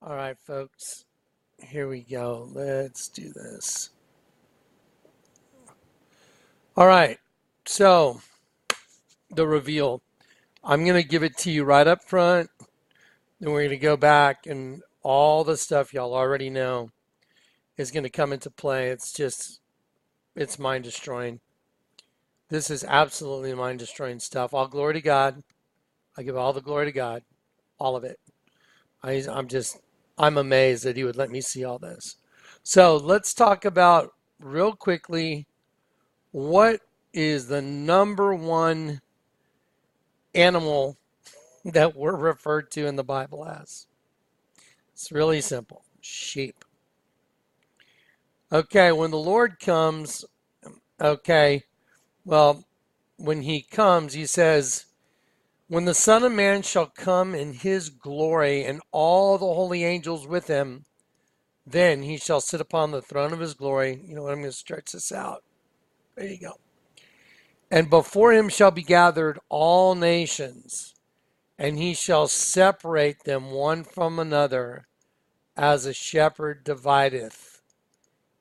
All right, folks, here we go. Let's do this. All right, so the reveal. I'm going to give it to you right up front. Then we're going to go back and all the stuff y'all already know is going to come into play. It's mind destroying. This is absolutely mind destroying stuff. All glory to God. I give all the glory to God, all of it. I'm amazed that He would let me see all this. So let's talk about real quickly what is the number one animal that we're referred to in the Bible as? It's really simple. Sheep. Okay, when the Lord comes, okay, well, when He comes, He says, when the Son of Man shall come in His glory and all the holy angels with Him, then He shall sit upon the throne of His glory. You know what? I'm going to stretch this out. There you go. And before Him shall be gathered all nations, and He shall separate them one from another, as a shepherd divideth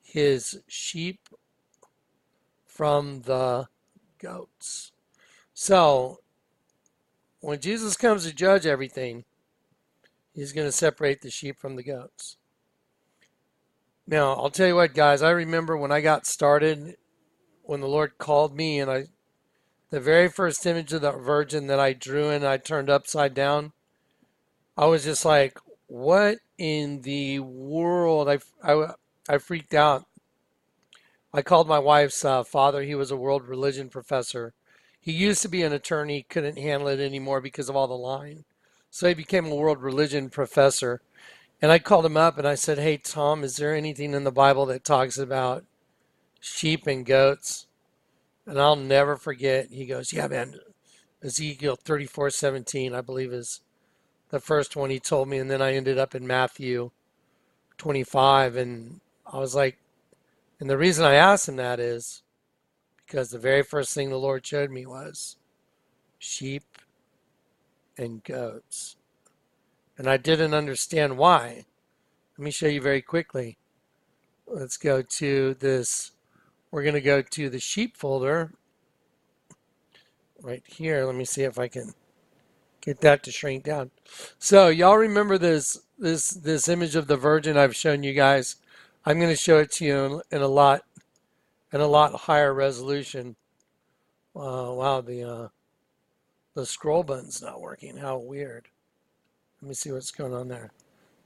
his sheep from the goats. So, when Jesus comes to judge everything, He's going to separate the sheep from the goats. Now, I'll tell you what, guys, I remember when I got started, when the Lord called me, and the very first image of the Virgin that I drew and I turned upside down, I was just like, what in the world? I freaked out. I called my wife's father. He was a world religion professor. He used to be an attorney, couldn't handle it anymore because of all the lying. So he became a world religion professor. And I called him up and I said, hey, Tom, is there anything in the Bible that talks about sheep and goats? And I'll never forget. He goes, yeah, man, Ezekiel 34:17, I believe, is the first one he told me. And then I ended up in Matthew 25. And I was like, and the reason I asked him that is because the very first thing the Lord showed me was sheep and goats. And I didn't understand why. Let me show you very quickly. Let's go to this. We're going to go to the sheep folder right here. Let me see if I can get that to shrink down. So y'all remember this image of the Virgin I've shown you guys. I'm going to show it to you in a lot higher resolution. Wow, the scroll button's not working. How weird. Let me see what's going on there.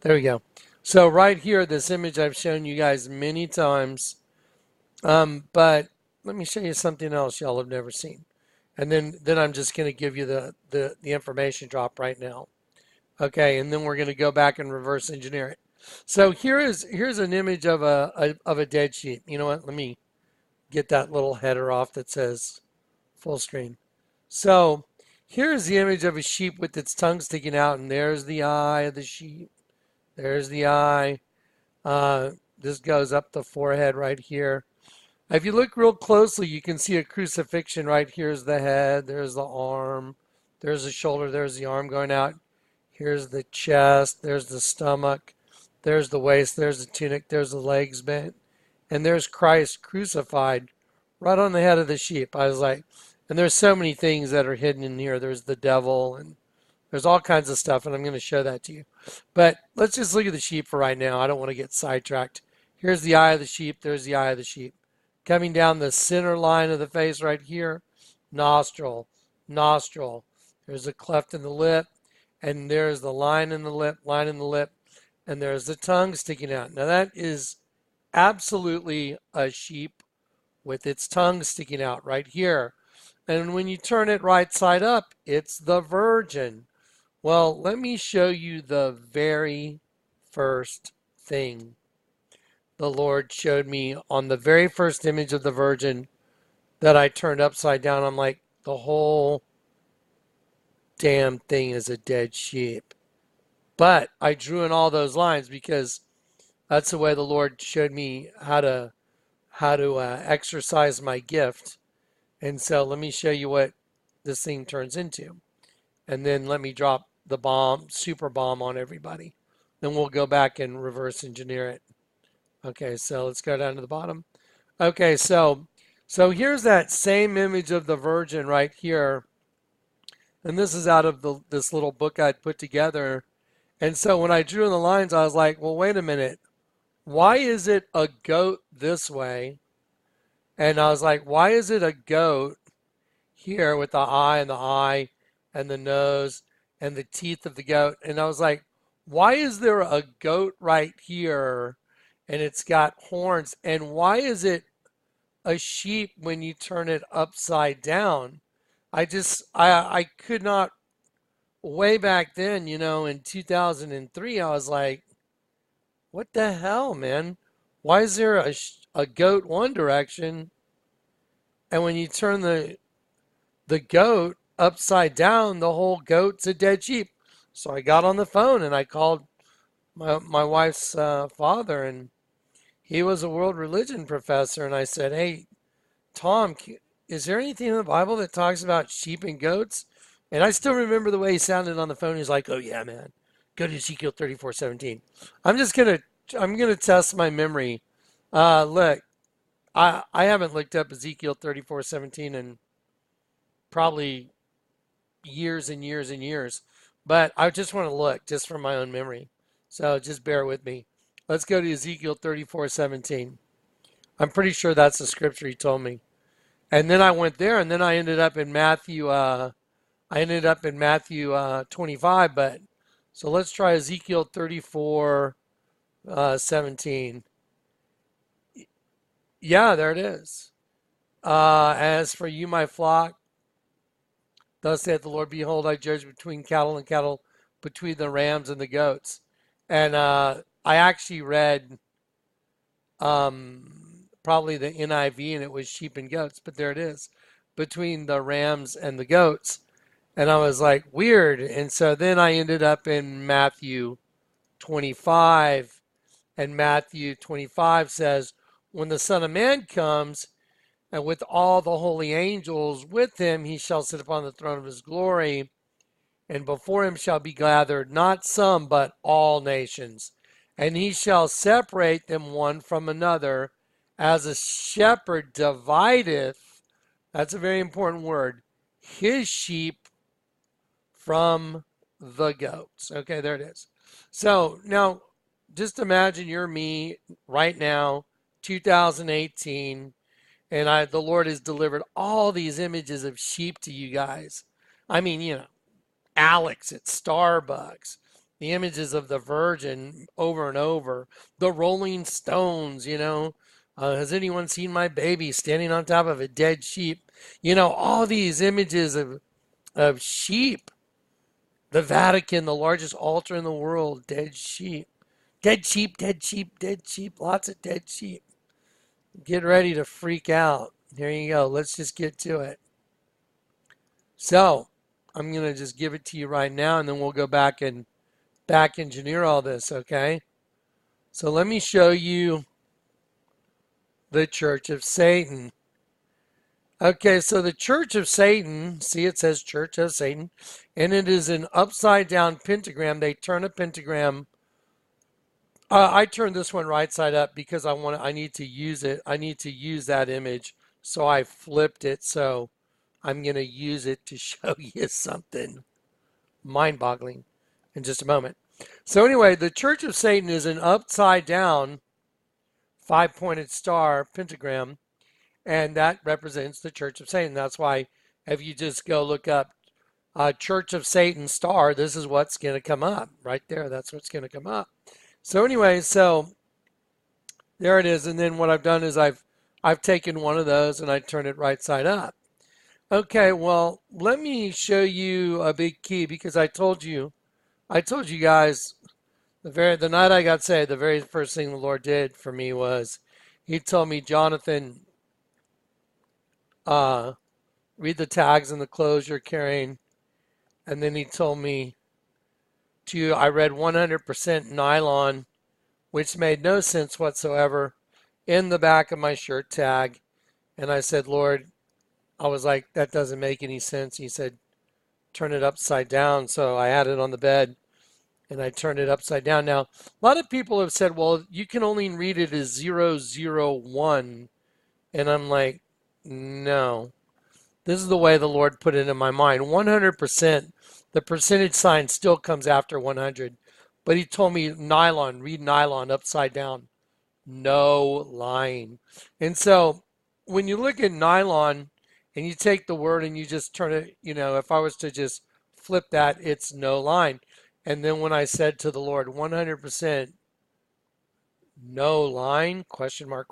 There we go. So right here, this image I've shown you guys many times. But let me show you something else y'all have never seen. And then I'm just going to give you the information drop right now. Okay, and then we're going to go back and reverse engineer it. So here's an image of a dead sheep. You know what? Let me get that little header off that says full screen. So here's the image of a sheep with its tongue sticking out, and there's the eye of the sheep. There's the eye. This goes up the forehead right here. If you look real closely, you can see a crucifixion right here's the head, there's the arm, there's the shoulder, there's the arm going out. Here's the chest, there's the stomach, there's the waist, there's the tunic, there's the legs bent, and there's Christ crucified right on the head of the sheep. I was like, and there's so many things that are hidden in here. There's the devil and there's all kinds of stuff, and I'm going to show that to you. But let's just look at the sheep for right now. I don't want to get sidetracked. Here's the eye of the sheep. There's the eye of the sheep. Coming down the center line of the face right here, nostril, nostril. There's a cleft in the lip, and there's the line in the lip, and there's the tongue sticking out. Now that is absolutely a sheep with its tongue sticking out right here. And when you turn it right side up, it's the virgin. Well, let me show you the very first thing the Lord showed me on the very first image of the Virgin that I turned upside down. I'm like, the whole damn thing is a dead sheep. But I drew in all those lines because that's the way the Lord showed me how to exercise my gift. And so let me show you what this thing turns into. And then let me drop the bomb, super bomb on everybody. then we'll go back and reverse engineer it. Okay, so let's go down to the bottom. Okay, so here's that same image of the Virgin right here. And this is out of this little book I'd put together. And so when I drew in the lines, I was like, well, wait a minute. Why is it a goat this way? And I was like, why is it a goat here with the eye and the nose and the teeth of the goat? And I was like, why is there a goat right here and it's got horns? And why is it a sheep when you turn it upside down? I could not, way back then, in 2003, I was like, what the hell, man? Why is there a goat one direction, and when you turn the goat upside down, the whole goat's a dead sheep? So I got on the phone and I called my wife's father, and he was a world religion professor, and I said, hey, Tom, is there anything in the Bible that talks about sheep and goats? And I still remember the way he sounded on the phone. He's like, oh yeah, man, go to Ezekiel 34:17. I'm gonna test my memory. Look, I haven't looked up Ezekiel 34:17 in probably years and years and years, but I just want to look just from my own memory. So just bear with me. Let's go to Ezekiel 34:17. I'm pretty sure that's the scripture he told me. And then I went there, and then I ended up in Matthew. I ended up in Matthew 25. But so let's try Ezekiel 34:17. Yeah, there it is. As for you, my flock, thus saith the Lord, behold, I judge between cattle and cattle, between the rams and the goats. And I actually read probably the NIV, and it was sheep and goats, but there it is, between the rams and the goats. And I was like, weird. And so then I ended up in Matthew 25, and Matthew 25 says, when the Son of Man comes, and with all the holy angels with him, he shall sit upon the throne of his glory, and before him shall be gathered not some, but all nations. And he shall separate them one from another, as a shepherd divideth, that's a very important word, his sheep from the goats. Okay, there it is. So now just imagine you're me right now, 2018, and the Lord has delivered all these images of sheep to you guys. I mean, Alex at Starbucks, the images of the Virgin over and over, the Rolling Stones, has anyone seen my baby standing on top of a dead sheep? All these images of sheep. The Vatican, the largest altar in the world, dead sheep. Dead sheep, dead sheep, dead sheep, lots of dead sheep. Get ready to freak out. Here you go. Let's just get to it. So, I'm going to just give it to you right now, and then we'll go back and back engineer all this, okay? So let me show you the Church of Satan. Okay, so the Church of Satan, see it says Church of Satan, and it is an upside down pentagram. They turn a pentagram. I turned this one right side up because I need to use it. I need to use that image. So I flipped it. So I'm going to use it to show you something mind-boggling in just a moment. So anyway, the Church of Satan is an upside down 5-pointed star pentagram, and that represents the Church of Satan. That's why if you just go look up Church of Satan star, this is what's going to come up right there. That's what's going to come up. So anyway, so there it is. And then what I've done is I've taken one of those and I turned it right side up. Okay, well, let me show you a big key, because I told you guys the night I got saved, the very first thing the Lord did for me was he told me, Jonathan, read the tags and the clothes you're carrying. And then he told me I read 100% nylon, which made no sense whatsoever, in the back of my shirt tag. And I said, Lord, I was like, that doesn't make any sense. He said, turn it upside down. So I had it on the bed, and I turn it upside down. Now, a lot of people have said, well, you can only read it as 001. And I'm like, no. This is the way the Lord put it in my mind. 100%, the percentage sign still comes after 100. But he told me nylon, read nylon upside down. No line. And so when you look at nylon and you take the word and you just turn it, if I was to just flip that, it's no line. And then when I said to the Lord, 100% no line, question mark,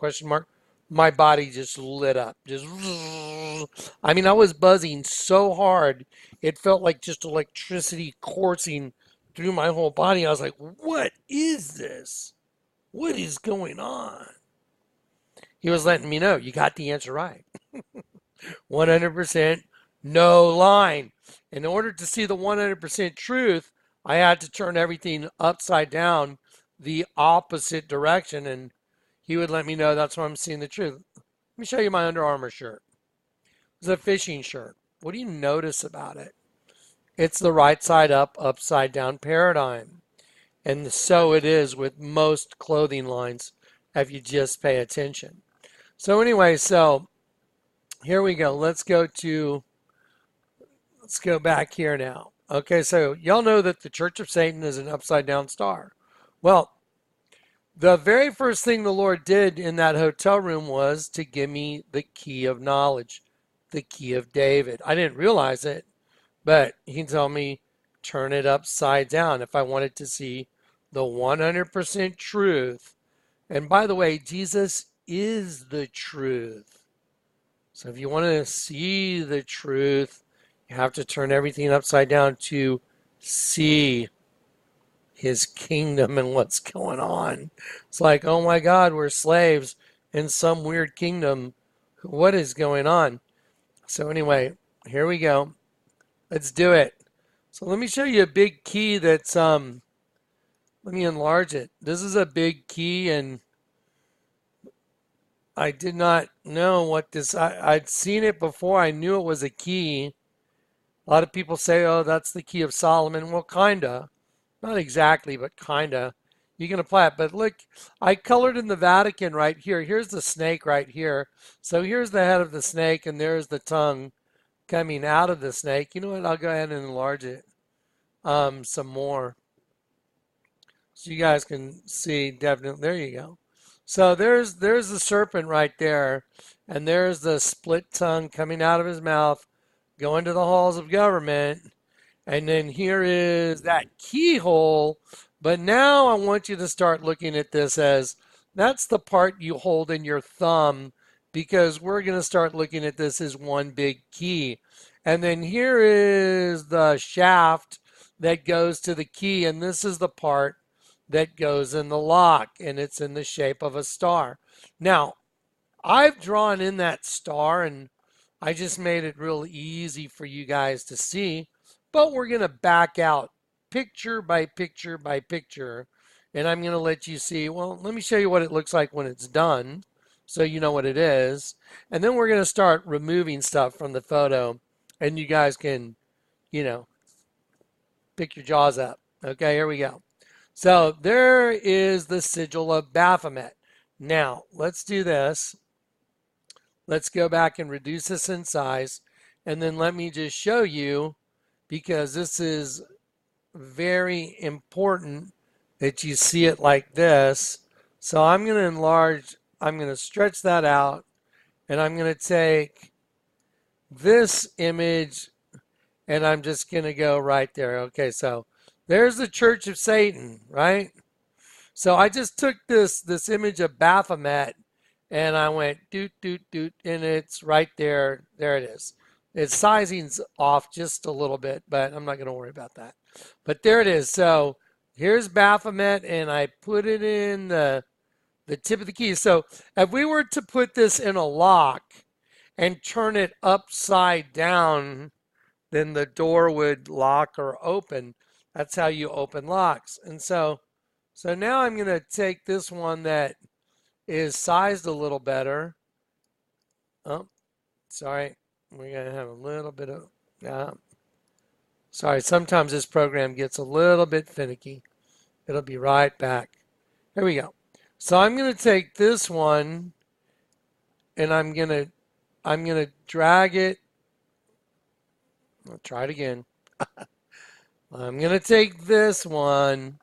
my body just lit up. I mean, I was buzzing so hard, it felt like just electricity coursing through my whole body. I was like, what is this? What is going on? He was letting me know, you got the answer right. 100% no line. In order to see the 100% truth, I had to turn everything upside down the opposite direction, and he would let me know that's why I'm seeing the truth. Let me show you my Under Armour shirt. It's a fishing shirt. What do you notice about it? It's the right side up, upside down paradigm. And so it is with most clothing lines if you just pay attention. So anyway, so here we go. Let's go back here now. Okay, so y'all know that the Church of Satan is an upside down star. Well, the very first thing the Lord did in that hotel room was to give me the key of knowledge, the key of David. I didn't realize it, but he told me turn it upside down if I wanted to see the 100% truth. And by the way, Jesus is the truth. So if you want to see the truth, you have to turn everything upside down to see his kingdom and what's going on. It's like, oh my God, we're slaves in some weird kingdom. What is going on? So anyway, here we go. Let's do it. So let me show you a big key that's, let me enlarge it. This is a big key, and I did not know what this, I'd seen it before. I knew it was a key. A lot of people say, oh, that's the key of Solomon. Well, kinda. Not exactly, but kinda. You can apply it. But look, I colored in the Vatican right here. Here's the snake right here. So here's the head of the snake, and there's the tongue coming out of the snake. You know what? I'll go ahead and enlarge it some more, so you guys can see definitely. There you go. So there's the serpent right there, and there's the split tongue coming out of his mouth, going to the halls of government. And then here is that keyhole. But now I want you to start looking at this as that's the part you hold in your thumb, because we're going to start looking at this as one big key. And then here is the shaft that goes to the key, and this is the part that goes in the lock, and it's in the shape of a star. Now, I've drawn in that star, and I just made it real easy for you guys to see, but we're going to back out picture by picture by picture, and I'm going to let you see, well, let me show you what it looks like when it's done so you know what it is, and then we're going to start removing stuff from the photo, and you guys can, pick your jaws up. Okay, here we go. So there is the sigil of Baphomet. Now, let's do this. Let's go back and reduce this in size, and then let me just show you, because this is very important that you see it like this. So I'm going to enlarge, I'm going to stretch that out, and I'm going to take this image, and I'm just going to go right there. Okay, so there's the Church of Satan, right? So I just took this image of Baphomet, and I went doot, doot, doot, and it's right there. There it is. Its sizing's off just a little bit, but I'm not going to worry about that. But there it is. So here's Baphomet, and I put it in the tip of the key. So if we were to put this in a lock and turn it upside down, then the door would lock or open. That's how you open locks. And so now I'm going to take this one that is sized a little better. Oh, sorry. We're going to have a little bit of, sorry, sometimes this program gets a little bit finicky. It'll be right back. Here we go. So I'm going to take this one and I'm going to drag it. I'll try it again. I'm going to take this one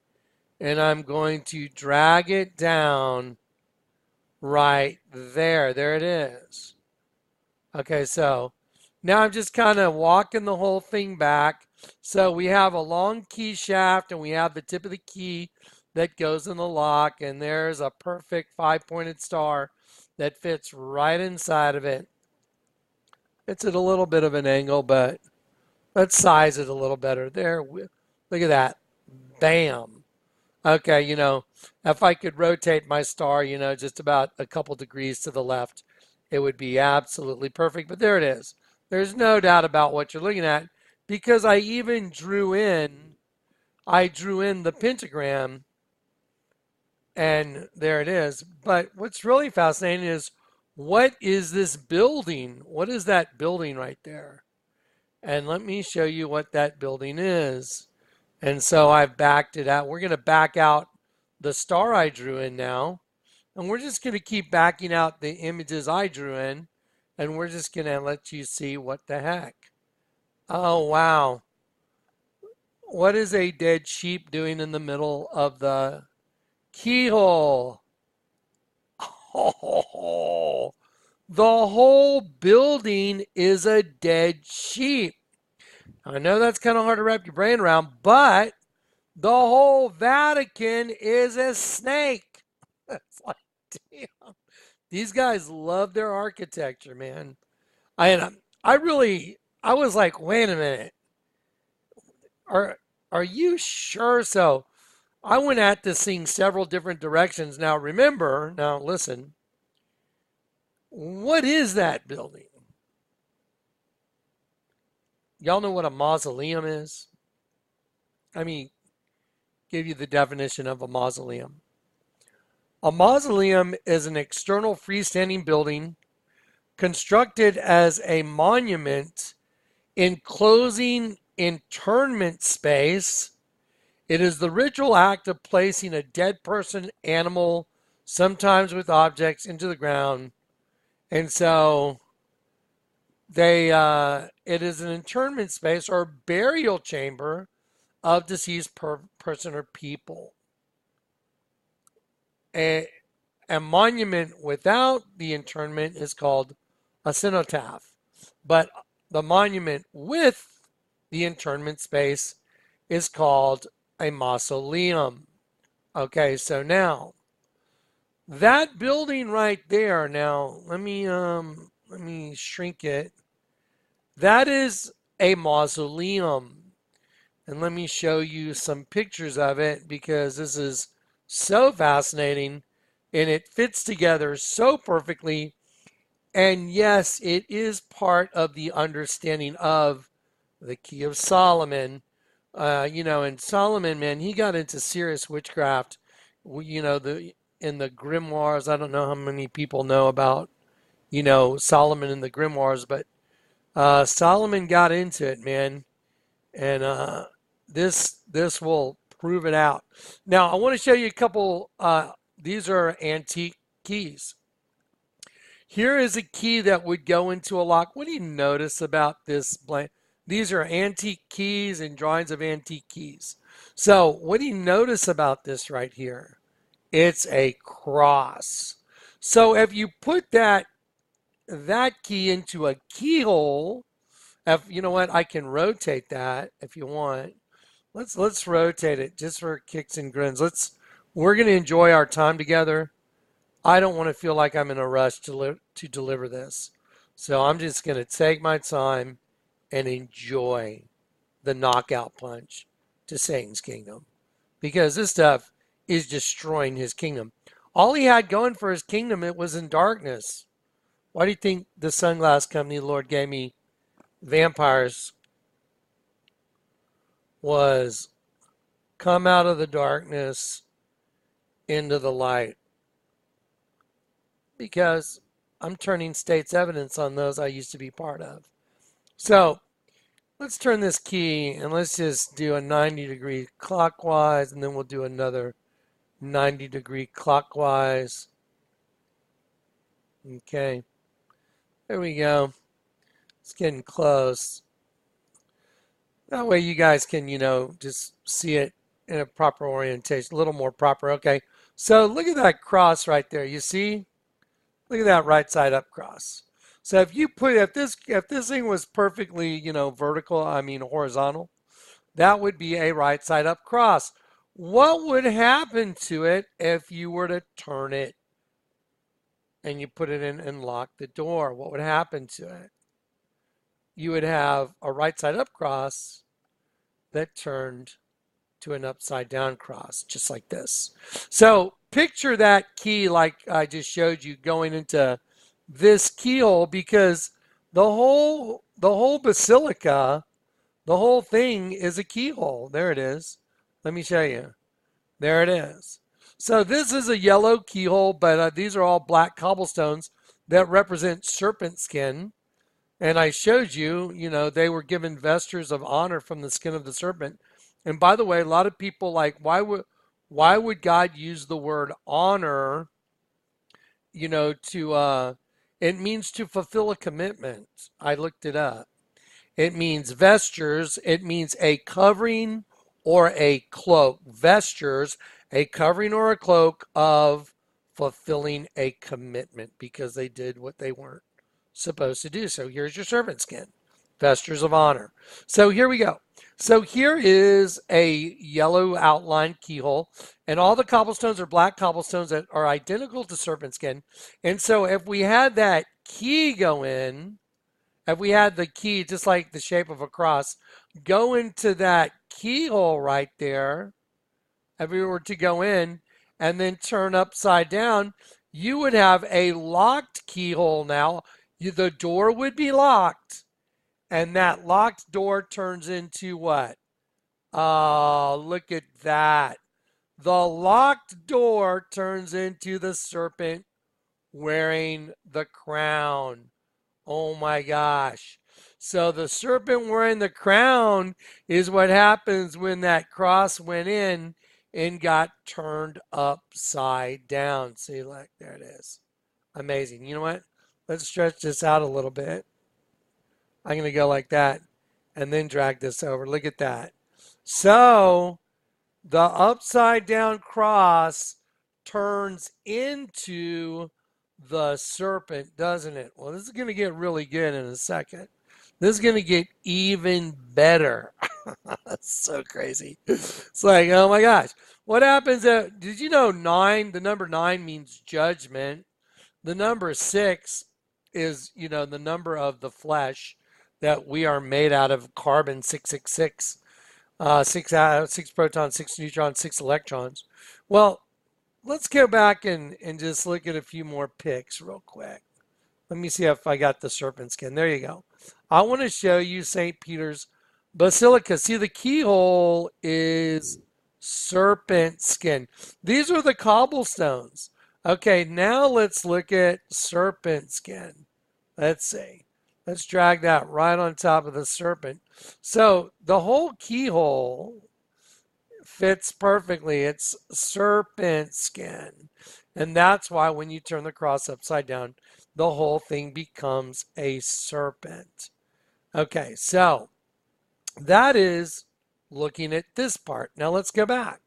and I'm going to drag it down right there. There it is. Okay, so now I'm just kind of walking the whole thing back. So we have a long key shaft and we have the tip of the key that goes in the lock, and there's a perfect 5-pointed star that fits right inside of it. It's at a little bit of an angle, but let's size it a little better. There, look at that. Bam. Okay, if I could rotate my star, just about a couple degrees to the left, it would be absolutely perfect. But there it is. There's no doubt about what you're looking at, because I even drew in the pentagram, and there it is. But what's really fascinating is, what is this building? What is that building right there? And let me show you what that building is. And so I've backed it out. We're going to back out the star I drew in now. And we're just going to keep backing out the images I drew in. And we're just going to let you see what the heck. Oh, wow. What is a dead sheep doing in the middle of the keyhole? Oh, the whole building is a dead sheep. I know that's kind of hard to wrap your brain around, but the whole Vatican is a snake. It's like, damn. These guys love their architecture, man. I was like, wait a minute. Are you sure? So I went at this thing several different directions. Now remember, now listen. What is that building? Y'all know what a mausoleum is? I mean, give you the definition of a mausoleum. A mausoleum is an external freestanding building constructed as a monument enclosing internment space. It is the ritual act of placing a dead person, animal, sometimes with objects, into the ground. And so it is an internment space or burial chamber of deceased person or people. A monument without the internment is called a cenotaph, but the monument with the internment space is called a mausoleum. Okay, so now that building right there. Now let me shrink it. That is a mausoleum. And let me show you some pictures of it, because this is so fascinating and it fits together so perfectly. And yes, it is part of the understanding of the Key of Solomon. And Solomon, man, he got into serious witchcraft. In the grimoires. I don't know how many people know about, Solomon and the grimoires, but Solomon got into it, man, and this will prove it out. Now, I want to show you a couple. These are antique keys. Here is a key that would go into a lock. What do you notice about this blank? These are antique keys and drawings of antique keys. So, what do you notice about this right here? It's a cross. So, if you put that key into a keyhole, you know what, I can rotate that if you want. Let's rotate it just for kicks and grins. We're going to enjoy our time together. I don't want to feel like I'm in a rush to deliver this. So I'm just going to take my time and enjoy the knockout punch to Satan's kingdom, because this stuff is destroying his kingdom. All he had going for his kingdom, it was in darkness. Why do you think the sunglass company the Lord gave me, vampires, was come out of the darkness into the light? Because I'm turning state's evidence on those I used to be part of. So let's turn this key and let's just do a 90-degree clockwise, and then we'll do another 90-degree clockwise. Okay, there we go. It's getting close. That way you guys can, just see it in a proper orientation, a little more proper. Okay, so look at that cross right there. You see? Look at that right side up cross. So if this thing was perfectly, vertical, I mean horizontal, that would be a right side up cross. What would happen to it if you were to turn it and you put it in and lock the door? What would happen to it? You would have a right side up cross that turned to an upside down cross, just like this. So picture that key like I just showed you going into this keyhole, because the whole basilica, the whole thing is a keyhole. There it is. Let me show you. There it is. So this is a yellow keyhole, but these are all black cobblestones that represent serpent skin. And I showed you, they were given vestures of honor from the skin of the serpent. And by the way, a lot of people why would God use the word honor, it means to fulfill a commitment. I looked it up. It means vestures. It means a covering or a cloak. Vestures, a covering or a cloak of fulfilling a commitment because they did what they weren't supposed to do. So here's your servant skin, vestures of honor. So here we go. So here is a yellow outline keyhole, and all the cobblestones are black cobblestones that are identical to serpent skin. And so if we had that key go in, if we had the key, just like the shape of a cross, go into that keyhole right there, if we were to go in and then turn upside down, you would have a locked keyhole now. The door would be locked, and that locked door turns into what? Oh, look at that. The locked door turns into the serpent wearing the crown. Oh my gosh. So the serpent wearing the crown is what happens when that cross went in and got turned upside down. See, look, there it is. Amazing. You know what? Let's stretch this out a little bit. I'm going to go like that and then drag this over. Look at that. So the upside down cross turns into the serpent, doesn't it? Well, this is going to get really good in a second. This is going to get even better. That's so crazy. It's like, oh my gosh. What happens? Did you know the number 9 means judgment? The number 6 is, the number of the flesh that we are made out of, carbon 666, 6 protons, 6 neutrons, 6 electrons. Well, let's go back and just look at a few more pics real quick. Let me see if I got the serpent skin. There you go. I want to show you St. Peter's Basilica. See, the keyhole is serpent skin. These are the cobblestones. Okay, now let's look at serpent skin. Let's see. Let's drag that right on top of the serpent. So the whole keyhole fits perfectly. It's serpent skin. And that's why when you turn the cross upside down, the whole thing becomes a serpent. Okay, so that is looking at this part. Now let's go back.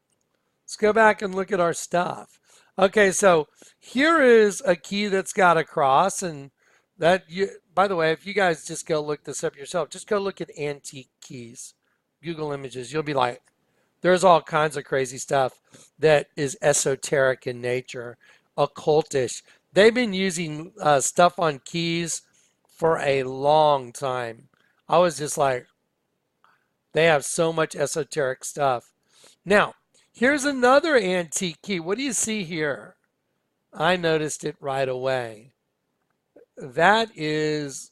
Let's go back and look at our stuff. Okay, so here is a key that's got a cross, and by the way, if you guys just go look this up yourself, just go look at antique keys, Google Images. You'll be like, there's all kinds of crazy stuff that is esoteric in nature, occultish. They've been using stuff on keys for a long time. I was just like, they have so much esoteric stuff. Now, here's another antique key. What do you see here? I noticed it right away. That is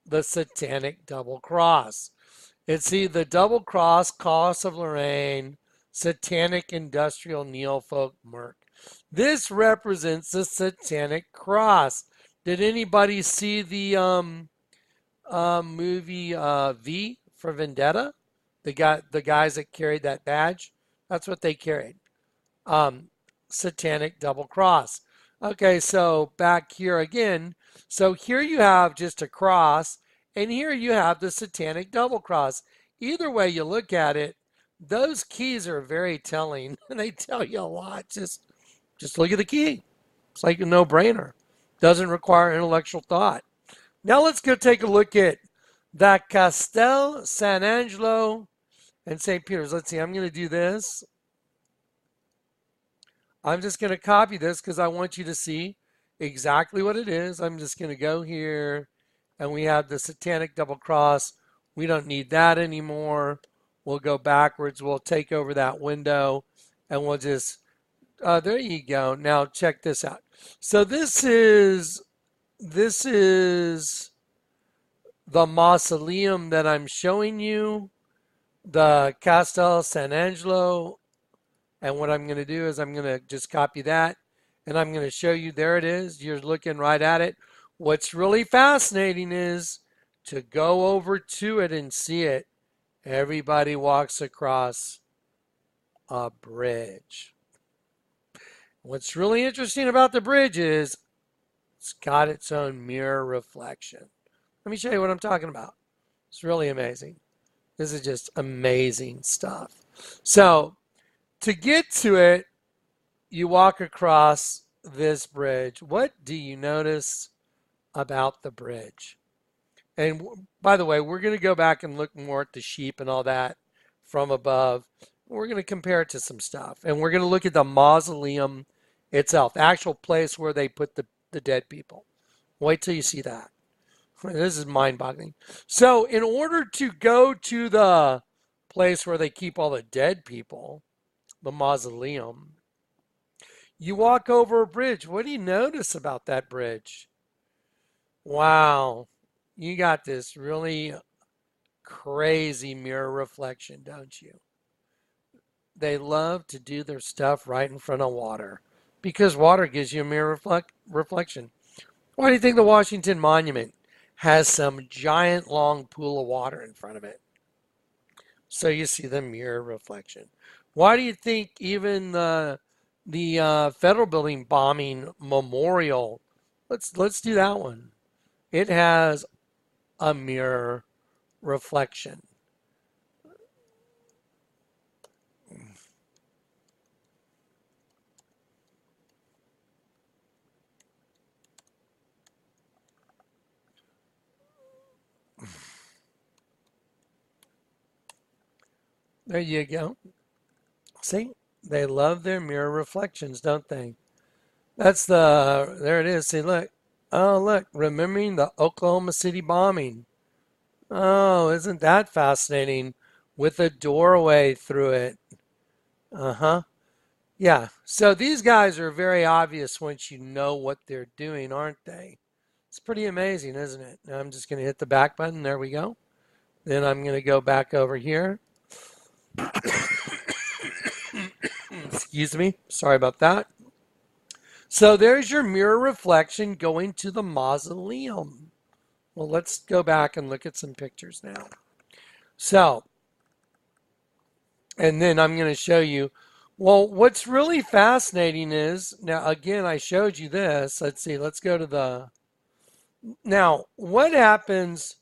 the satanic double cross. It's the double cross of Lorraine, satanic industrial neofolk murk. This represents the satanic cross. Did anybody see the movie V for Vendetta. The guys that carried that badge, that's what they carried. Um, Satanic double cross. Okay, so back here again. So here you have just a cross, and here you have the satanic double cross. Either way you look at it, those keys are very telling. They tell you a lot. Just look at the key. It's like a no-brainer. Doesn't require intellectual thought. Now let's go take a look at the Castel San Angelo and St. Peter's. Let's see, I'm going to do this. I'm just going to copy this because I want you to see exactly what it is. I'm just going to go here, and we have the satanic double cross. We don't need that anymore. We'll go backwards. We'll take over that window, and we'll just, there you go. Now check this out. So this is the mausoleum that I'm showing you, the Castel San Angelo. And what I'm going to do is I'm going to just copy that, and I'm going to show you. There it is. You're looking right at it. What's really fascinating is to go over to it and see it. Everybody walks across a bridge. What's really interesting about the bridge is it's got its own mirror reflection. Let me show you what I'm talking about. It's really amazing. This is just amazing stuff. So to get to it, you walk across this bridge. What do you notice about the bridge? And by the way, we're going to go back and look more at the sheep and all that from above. We're going to compare it to some stuff. And we're going to look at the mausoleum itself, the actual place where they put the dead people. Wait till you see that. This is mind-boggling. So in order to go to the place where they keep all the dead people, the mausoleum, you walk over a bridge. What do you notice about that bridge? Wow, you got this really crazy mirror reflection, don't you? They love to do their stuff right in front of water because water gives you a mirror reflection. Why do you think the Washington Monument has some giant long pool of water in front of it? So you see the mirror reflection. Why do you think even the federal building bombing memorial, let's do that one. It has a mirror reflection. There you go. See, they love their mirror reflections, don't they? There it is. See, look. Oh, look, remembering the Oklahoma City bombing. Oh, isn't that fascinating? With a doorway through it. Uh-huh. Yeah, so these guys are very obvious once you know what they're doing, aren't they? It's pretty amazing, isn't it? Now I'm just going to hit the back button. There we go. Then I'm going to go back over here. Excuse me. Sorry about that. So there's your mirror reflection going to the mausoleum. Well, let's go back and look at some pictures now. So, and then I'm going to show you, well, what's really fascinating is, now again, I showed you this. Let's see, let's go to now, what happens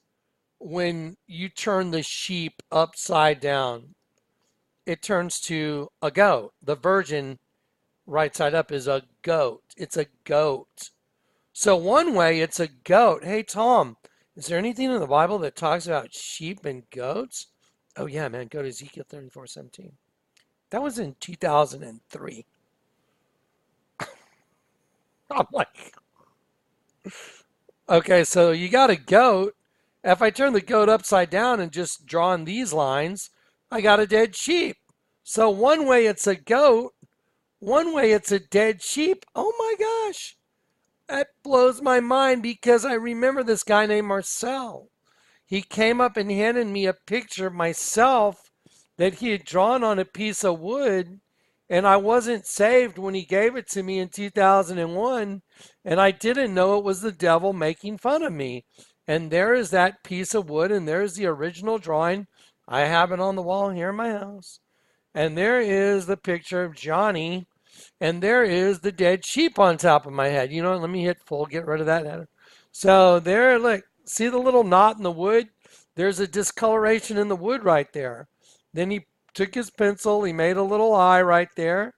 when you turn the sheep upside down? It turns to a goat. The virgin right side up is a goat. It's a goat. So one way it's a goat. Hey, Tom, is there anything in the Bible that talks about sheep and goats? Oh, yeah, man. Go to Ezekiel 34:17. That was in 2003. I'm like, okay, so you got a goat. If I turn the goat upside down and just draw on these lines, I got a dead sheep. So one way it's a goat, one way it's a dead sheep. Oh my gosh. That blows my mind because I remember this guy named Marcel. He came up and handed me a picture of myself that he had drawn on a piece of wood, and I wasn't saved when he gave it to me in 2001, and I didn't know it was the devil making fun of me. And there is that piece of wood, and there's the original drawing. I have it on the wall here in my house. And there is the picture of Johnny, and there is the dead sheep on top of my head. You know what? Let me hit full, get rid of that header. So there, look, see the little knot in the wood? There's a discoloration in the wood right there. Then he took his pencil, he made a little eye right there.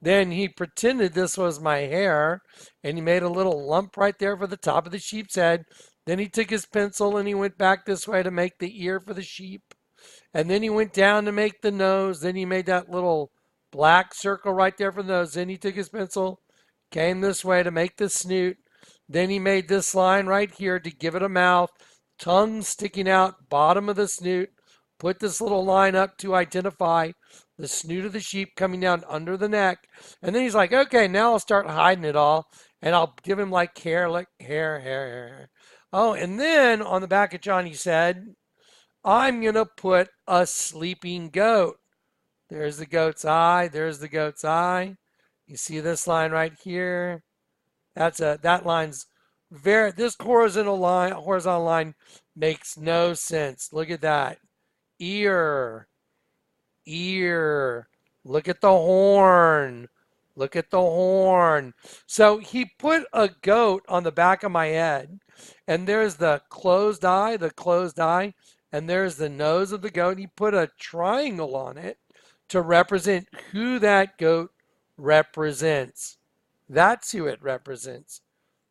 Then he pretended this was my hair, and he made a little lump right there for the top of the sheep's head. Then he took his pencil and he went back this way to make the ear for the sheep. And then he went down to make the nose. Then he made that little black circle right there for the nose. Then he took his pencil, came this way to make the snoot. Then he made this line right here to give it a mouth, tongue sticking out, bottom of the snoot. Put this little line up to identify the snoot of the sheep coming down under the neck. And then he's like, okay, now I'll start hiding it all. And I'll give him like hair. Oh, and then on the back of Johnny said, I'm going to put a sleeping goat. There's the goat's eye. There's the goat's eye. You see this line right here? That line's this horizontal line makes no sense. Look at that. Ear. Look at the horn. Look at the horn. So he put a goat on the back of my head, and there's the closed eye, and there's the nose of the goat. He put a triangle on it to represent who that goat represents. That's who it represents.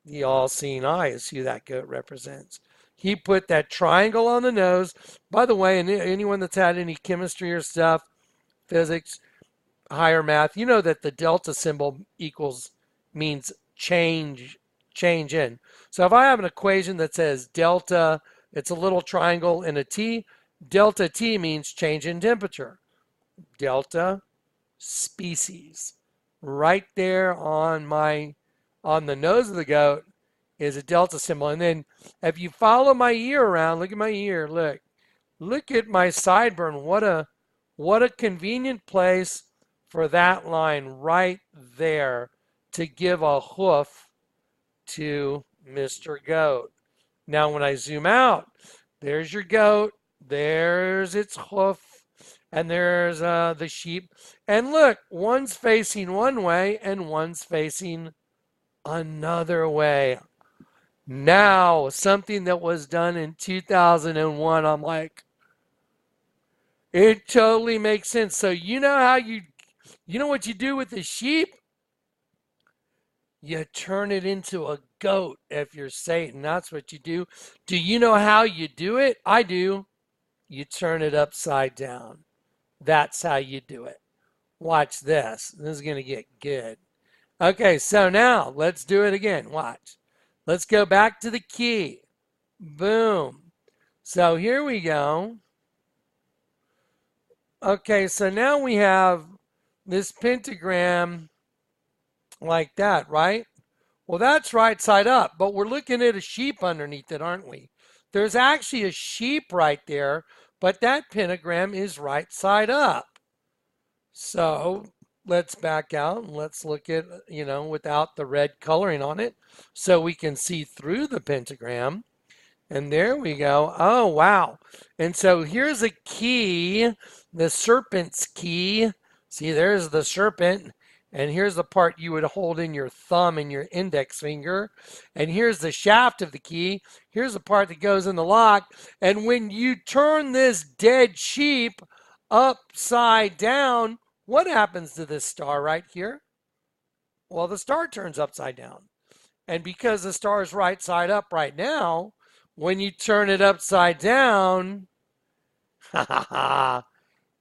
The all-seeing eye is who that goat represents. He put that triangle on the nose. By the way, anyone that's had any chemistry or stuff, physics, higher math, you know that the delta symbol means change in. So if I have an equation that says delta, it's a little triangle in a T, delta T means change in temperature. Delta species. Right there on the nose of the goat is a delta symbol. And then if you follow my ear around, look at my ear, look at my sideburn. What a convenient place for that line right there to give a hoof to Mr. Goat. Now when I zoom out, there's your goat, there's its hoof, and there's the sheep. And look, one's facing one way and one's facing another way. Now, something that was done in 2001, I'm like, it totally makes sense. So you know what you do with the sheep? You turn it into a goat if you're Satan. That's what you do. Do you know how you do it? I do. You turn it upside down. That's how you do it. Watch this. This is going to get good. Okay, so now let's do it again. Watch. Let's go back to the key. Boom. So here we go. Okay, so now we have this pentagram like that, right? Well, that's right side up, but we're looking at a sheep underneath it, aren't we? There's actually a sheep right there, but that pentagram is right side up. So let's back out and let's look at, without the red coloring on it so we can see through the pentagram. And there we go. Oh, wow. And so here's a key, the serpent's key. See, there's the serpent. And here's the part you would hold in your thumb and your index finger. And here's the shaft of the key. Here's the part that goes in the lock. And when you turn this dead sheep upside down, what happens to this star right here? Well, the star turns upside down. And because the star is right side up right now, when you turn it upside down,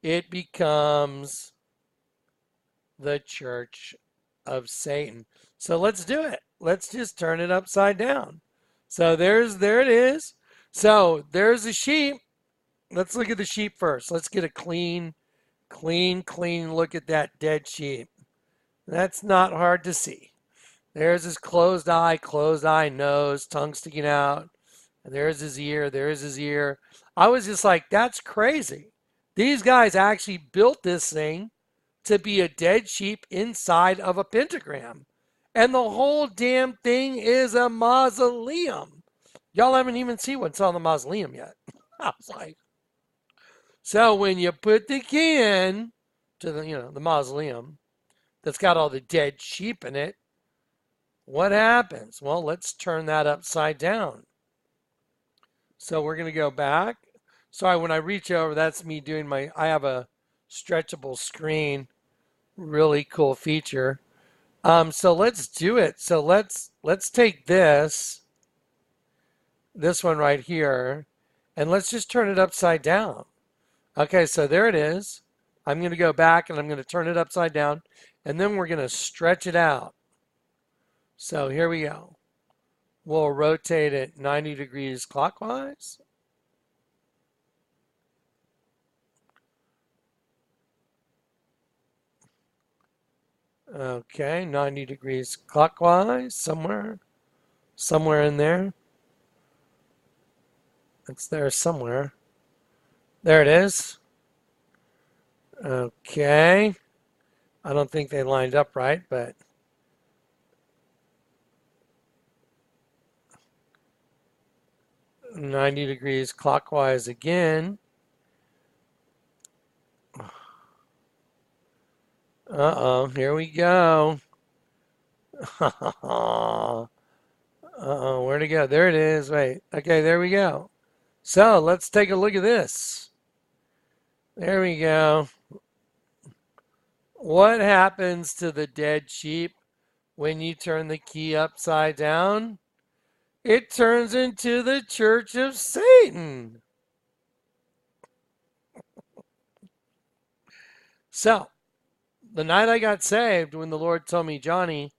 it becomes the Church of Satan. So let's do it. Let's just turn it upside down. So there it is. So there's the sheep. Let's look at the sheep first. Let's get a clean look at that dead sheep. That's not hard to see. There's his closed eye, nose, tongue sticking out. And there's his ear. I was just like, that's crazy. These guys actually built this thing to be a dead sheep inside of a pentagram. And the whole damn thing is a mausoleum. Y'all haven't even seen what's on the mausoleum yet. I was like, so when you put the key in to the mausoleum that's got all the dead sheep in it, what happens? Well, let's turn that upside down. So we're going to go back. Sorry, when I reach over, that's me doing I have a stretchable screen, really cool feature. So let's do it. So let's take this one right here, and let's just turn it upside down. Okay, so there it is. I'm going to go back and I'm going to turn it upside down, and then we're going to stretch it out. So here we go. We'll rotate it 90 degrees clockwise. Okay, 90 degrees clockwise, somewhere in there. It's there somewhere. There it is. Okay. I don't think they lined up right, but .90 degrees clockwise again. Uh-oh, here we go. Uh-oh, where'd it go? There it is. Wait. Okay, there we go. So let's take a look at this. There we go. What happens to the dead sheep when you turn the key upside down? It turns into the Church of Satan. So, the night I got saved, when the Lord told me, Johnny,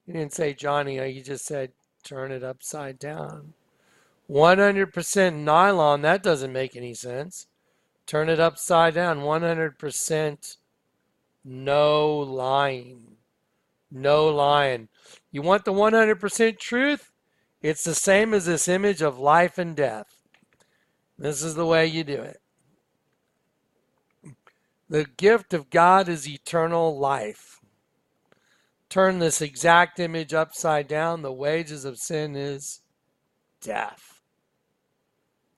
he didn't say Johnny, he just said, turn it upside down. 100% nylon, that doesn't make any sense. Turn it upside down. 100% no lying. No lying. You want the 100% truth? It's the same as this image of life and death. This is the way you do it. The gift of God is eternal life. Turn this exact image upside down. The wages of sin is death.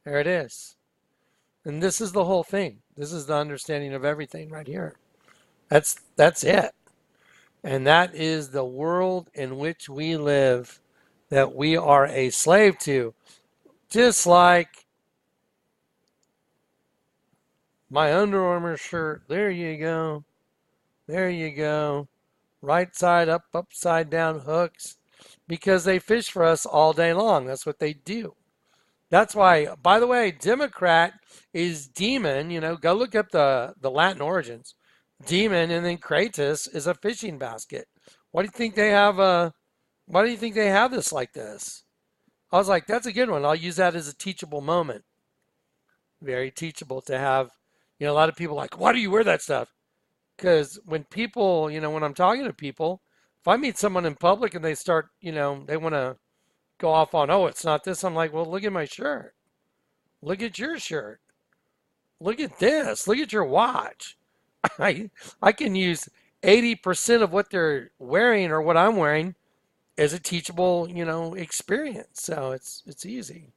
There it is. And this is the whole thing. This is the understanding of everything right here. That's it. And that is the world in which we live, that we are a slave to. Just like my Under Armour shirt. There you go. There you go. Right side up, upside down hooks. Because they fish for us all day long. That's what they do. That's why, by the way, Democrat is demon. Go look up the Latin origins. Demon, and then Kratos is a fishing basket. Why do you think they have this like this? I was like, that's a good one. I'll use that as a teachable moment. Very teachable to have. A lot of people are like, why do you wear that stuff? Because when people, when I'm talking to people, if I meet someone in public and they start, they want to go off on, oh, it's not this. I'm like, well, look at my shirt. Look at your shirt. Look at this. Look at your watch. I can use 80% of what they're wearing or what I'm wearing as a teachable, experience. So it's easy.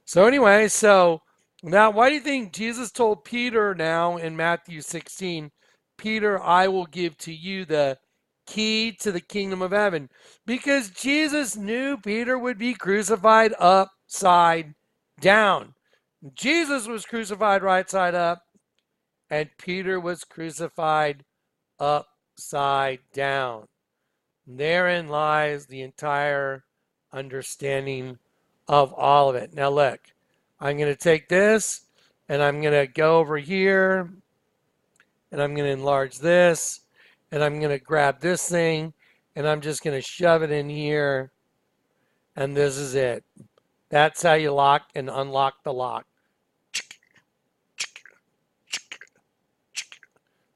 So anyway, so now why do you think Jesus told Peter now in Matthew 16, Peter, I will give to you the key to the kingdom of heaven? Because Jesus knew Peter would be crucified upside down. Jesus was crucified right side up, and Peter was crucified upside down. Therein lies the entire understanding of all of it. Now look, I'm going to take this and I'm going to go over here and I'm going to enlarge this and I'm going to grab this thing and I'm just going to shove it in here, and this is it. That's how you lock and unlock the lock.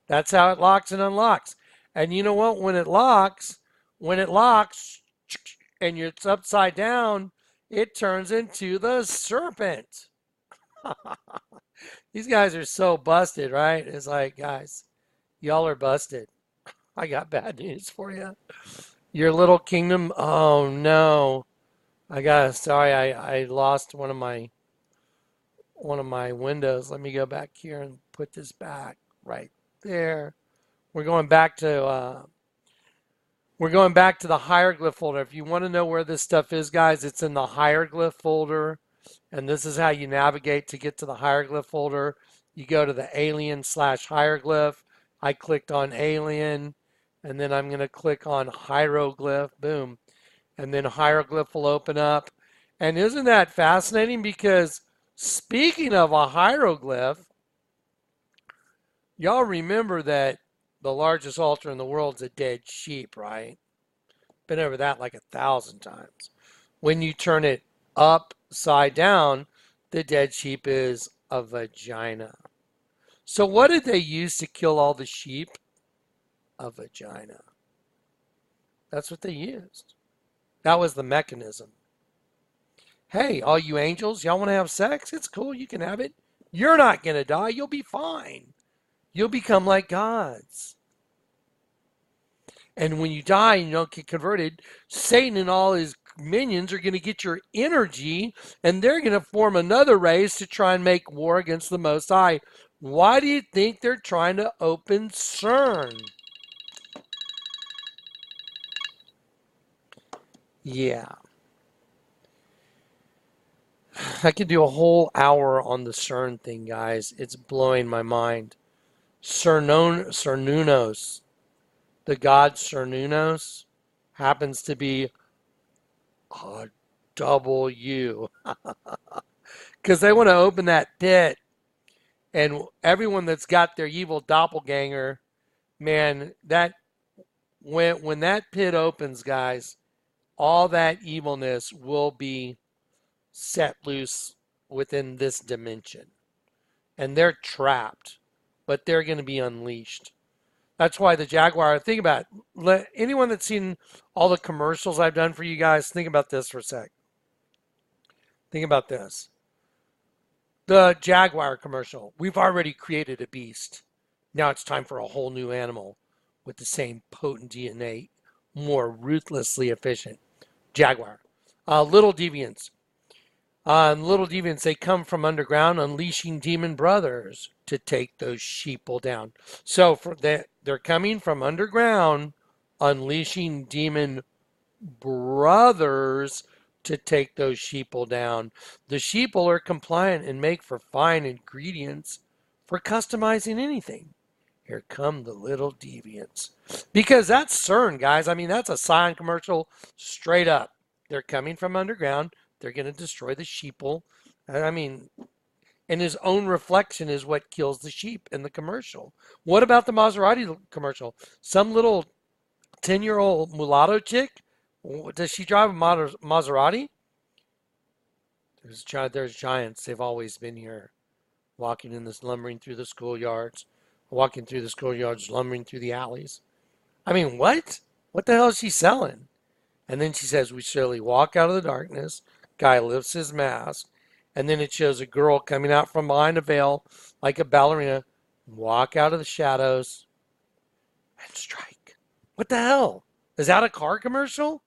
That's how it locks and unlocks. And you know what? When it locks and it's upside down, it turns into the serpent. These guys are so busted, right? It's like, guys, y'all are busted. I got bad news for you. Your little kingdom, oh no. Sorry, I lost one of my windows. Let me go back here and put this back right there. We're going back to the hieroglyph folder. If you want to know where this stuff is, guys, it's in the hieroglyph folder. And this is how you navigate to get to the hieroglyph folder. You go to the alien/hieroglyph. I clicked on alien, and then I'm going to click on hieroglyph. Boom. And then hieroglyph will open up. And isn't that fascinating? Because speaking of a hieroglyph, y'all remember that the largest altar in the world is a dead sheep, right? Been over that like 1,000 times. When you turn it upside down, the dead sheep is a vagina. So what did they use to kill all the sheep? A vagina. That's what they used. That was the mechanism. Hey, all you angels, y'all want to have sex? It's cool, you can have it. You're not going to die, you'll be fine. You'll become like gods. And when you die and you don't get converted, Satan and all his minions are going to get your energy, and they're going to form another race to try and make war against the Most High. Why do you think they're trying to open CERN? Yeah. I could do a whole hour on the CERN thing, guys. It's blowing my mind. Cernunnos, the god Cernunnos, happens to be a W. Because they want to open that pit. And everyone that's got their evil doppelganger, man, that when that pit opens, guys, all that evilness will be set loose within this dimension. And they're trapped, but they're going to be unleashed. That's why the Jaguar, think about it. Anyone that's seen all the commercials I've done for you guys, think about this for a sec. Think about this. The Jaguar commercial. We've already created a beast. Now it's time for a whole new animal with the same potent DNA, more ruthlessly efficient. Jaguar. Little deviants. Little deviants, they come from underground, unleashing demon brothers to take those sheeple down. So they're coming from underground, unleashing demon brothers to take those sheeple down. The sheeple are compliant and make for fine ingredients for customizing anything. Here come the little deviants. Because that's CERN, guys. I mean, that's a Scion commercial straight up. They're coming from underground. They're going to destroy the sheeple. I mean, and his own reflection is what kills the sheep in the commercial. What about the Maserati commercial? Some little 10-year-old mulatto chick? Does she drive a Maserati? There's giants. They've always been here. Walking in this, lumbering through the schoolyards. Walking through the schoolyards, lumbering through the alleys. I mean, what? What the hell is she selling? And then she says, we slowly walk out of the darkness. Guy lifts his mask. And then it shows a girl coming out from behind a veil like a ballerina. Walk out of the shadows and strike. What the hell? Is that a car commercial?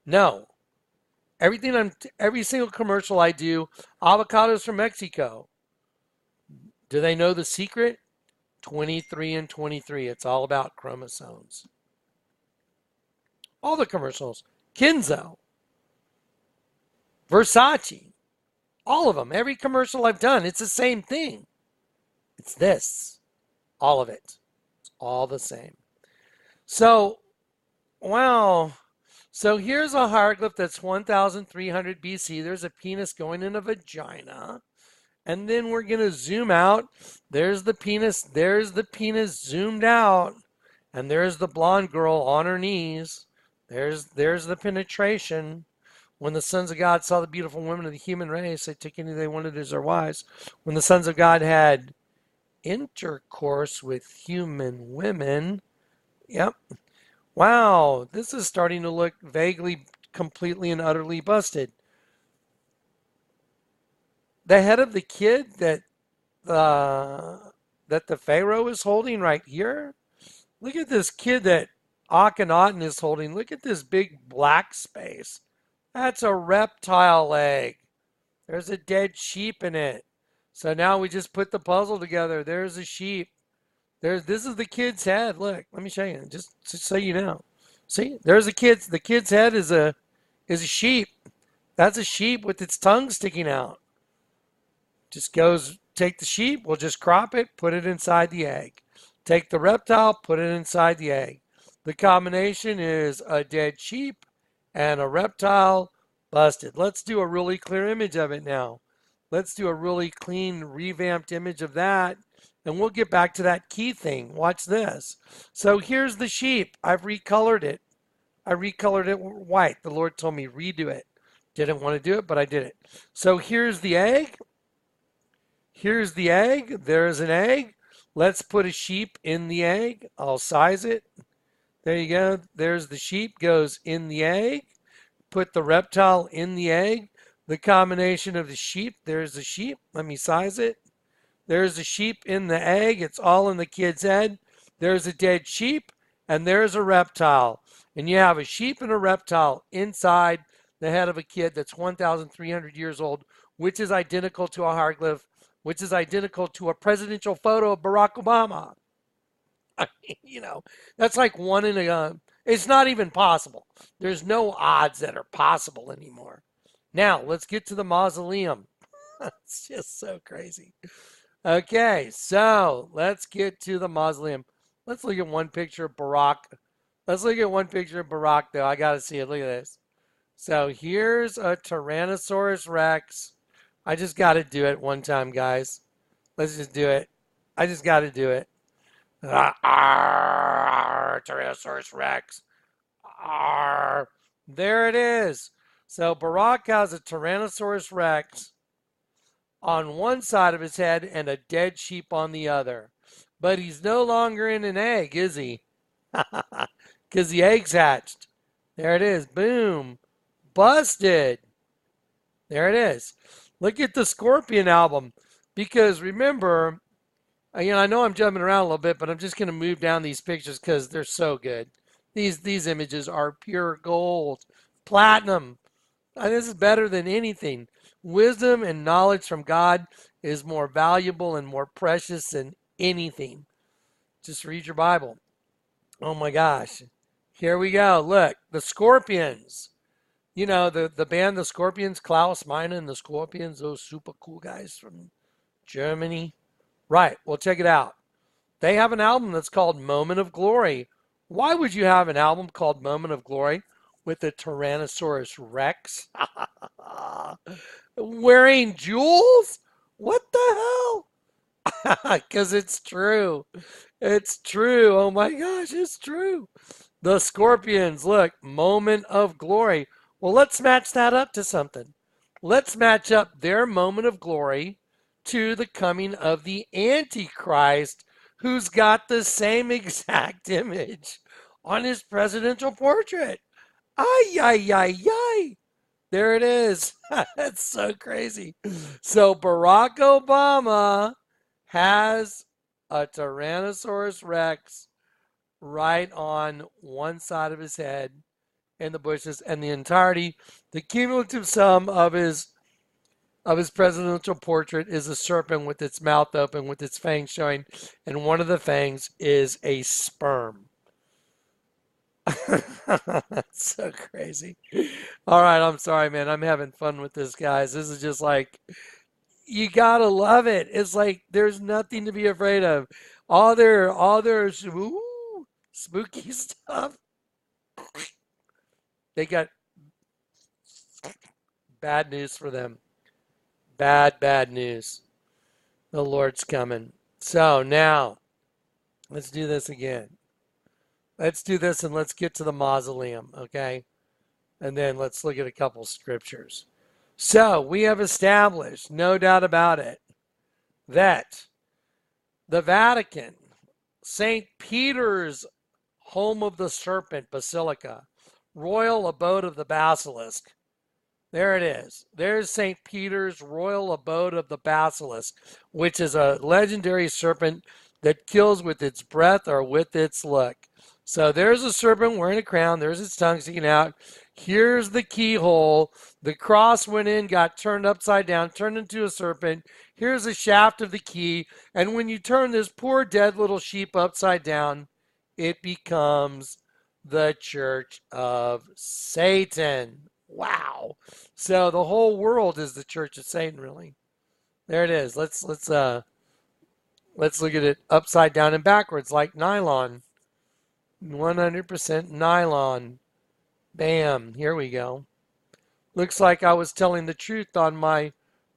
No. Every single commercial I do, avocados from Mexico. Do they know the secret? 23 and 23. It's all about chromosomes. All the commercials. Kenzo. Versace. All of them. Every commercial I've done, it's the same thing. It's this. All of it. It's all the same. So, wow. So here's a hieroglyph that's 1,300 BC. There's a penis going in a vagina. And then we're going to zoom out. There's the penis. There's the penis zoomed out. And there's the blonde girl on her knees. There's the penetration. When the sons of God saw the beautiful women of the human race, they took any they wanted as their wives. When the sons of God had intercourse with human women. Yep. Wow, this is starting to look vaguely, completely, and utterly busted. The head of the kid that the Pharaoh is holding right here. Look at this kid that Akhenaten is holding. Look at this big black space. That's a reptile egg. There's a dead sheep in it. So now we just put the puzzle together. There's a sheep. This is the kid's head. Look, let me show you. Just so you know. See, there's the kid's head is a sheep. That's a sheep with its tongue sticking out. Just goes, take the sheep, we'll just crop it, put it inside the egg. Take the reptile, put it inside the egg. The combination is a dead sheep and a reptile busted. Let's do a really clear image of it now. Let's do a really clean, revamped image of that, and we'll get back to that key thing. Watch this. So here's the sheep. I've recolored it. I recolored it white. The Lord told me redo it. Didn't want to do it, but I did it. So here's the egg. Here's the egg. There's an egg. Let's put a sheep in the egg. I'll size it. There you go. There's the sheep goes in the egg. Put the reptile in the egg. The combination of the sheep. There's the sheep. Let me size it. There's a sheep in the egg. It's all in the kid's head. There's a dead sheep, and there's a reptile. And you have a sheep and a reptile inside the head of a kid that's 1,300 years old, which is identical to a hieroglyph, which is identical to a presidential photo of Barack Obama. I mean, that's like one in a, it's not even possible. There's no odds that are possible anymore. Now, let's get to the mausoleum. It's just so crazy. Okay, so let's get to the mausoleum. Let's look at one picture of Barack. Let's look at one picture of Barack, though. I got to see it. Look at this. So here's a Tyrannosaurus Rex. I just got to do it one time, guys. Let's just do it. I just got to do it. Tyrannosaurus Rex. There it is. So Barack has a Tyrannosaurus Rex on one side of his head and a dead sheep on the other. But he's no longer in an egg, is he? Because the egg's hatched. There it is. Boom. Busted. There it is. Look at the Scorpion album. Because remember, I know I'm jumping around a little bit, but I'm just going to move down these pictures because they're so good. These images are pure gold. Platinum. This is better than anything. Wisdom and knowledge from God is more valuable and more precious than anything. Just read your Bible. Oh my gosh. Here we go. Look, the Scorpions. The band The Scorpions, Klaus Meine and the Scorpions, those super cool guys from Germany. Right. Well, check it out. They have an album that's called Moment of Glory. Why would you have an album called Moment of Glory with a Tyrannosaurus Rex wearing jewels? What the hell? Because it's true. It's true. Oh my gosh, it's true. The Scorpions, look, Moment of Glory. Well, let's match that up to something. Let's match up their moment of glory to the coming of the Antichrist, who's got the same exact image on his presidential portrait. Ay, ay, ay, ay. There it is. That's so crazy. So Barack Obama has a Tyrannosaurus Rex right on one side of his head in the bushes, and the cumulative sum of his presidential portrait is a serpent with its mouth open, with its fangs showing, and one of the fangs is a sperm. That's so crazy. All right, I'm sorry, man. I'm having fun with this, guys. This is just like, you gotta love it. It's like there's nothing to be afraid of. All their spooky stuff. They got bad news for them. Bad news. The Lord's coming. So now, let's do this again. Let's do this and let's get to the mausoleum, okay? And then let's look at a couple scriptures. So we have established, no doubt about it, that the Vatican, St. Peter's home of the serpent basilica, royal abode of the basilisk. There it is. There's St. Peter's royal abode of the basilisk, which is a legendary serpent that kills with its breath or with its look. So there's a serpent wearing a crown. There's its tongue sticking out. Here's the keyhole. The cross went in, got turned upside down, turned into a serpent. Here's the shaft of the key. And when you turn this poor dead little sheep upside down, it becomes the church of Satan. Wow. So the whole world is the church of Satan, really. There it is. Let's look at it upside down and backwards like nylon. 100% nylon. Bam, here we go. Looks like I was telling the truth on my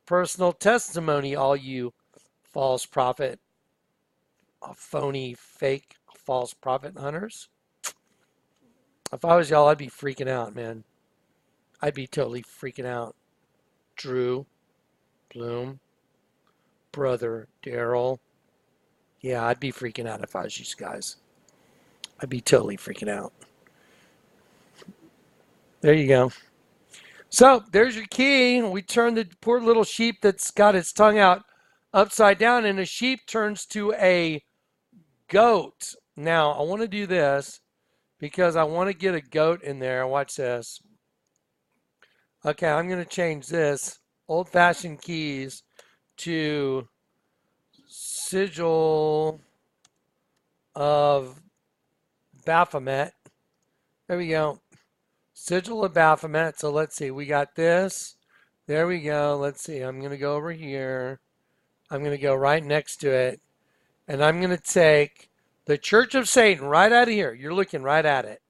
personal testimony, all you false prophet, phony, fake, false prophet hunters. If I was y'all, I'd be freaking out, man. I'd be totally freaking out. Drew, Bloom, brother Daryl. Yeah, I'd be freaking out if I was you guys. I'd be totally freaking out. There you go. So there's your key. We turn the poor little sheep that's got its tongue out upside down, and a sheep turns to a goat. Now, I want to do this because I want to get a goat in there. Watch this. Okay, I'm going to change this old-fashioned keys to sigil of Baphomet. There we go. Sigil of Baphomet. So let's see. We got this. There we go. Let's see. I'm going to go over here. I'm going to go right next to it. And I'm going to take the Church of Satan right out of here. You're looking right at it.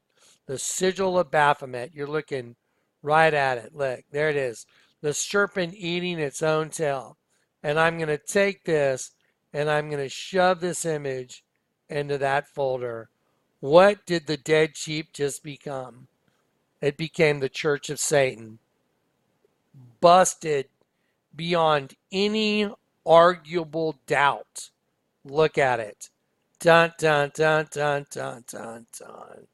The sigil of Baphomet. You're looking right at it. Look, there it is. The serpent eating its own tail. And I'm going to take this and I'm going to shove this image into that folder. What did the dead sheep just become? It became the Church of Satan. Busted beyond any arguable doubt. Look at it. Dun, dun, dun, dun, dun, dun, dun.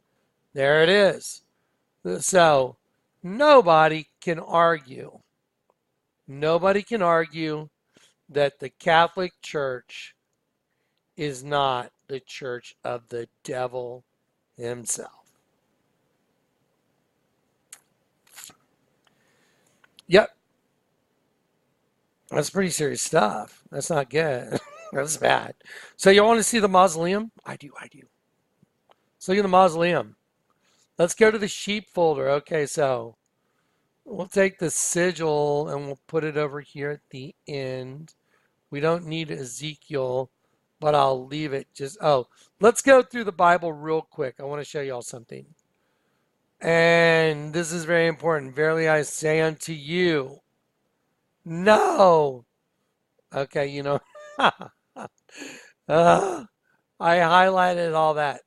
There it is. So, nobody can argue. Nobody can argue that the Catholic Church is not the church of the devil himself. Yep. That's pretty serious stuff. That's not good. That's bad. So you want to see the mausoleum? I do. Let's look at the mausoleum. Let's go to the sheep folder. Okay, so we'll take the sigil and we'll put it over here at the end. We don't need Ezekiel, but I'll leave it just, let's go through the Bible real quick. I want to show y'all something. And this is very important. Verily I say unto you, no. Okay, you know, I highlighted all that.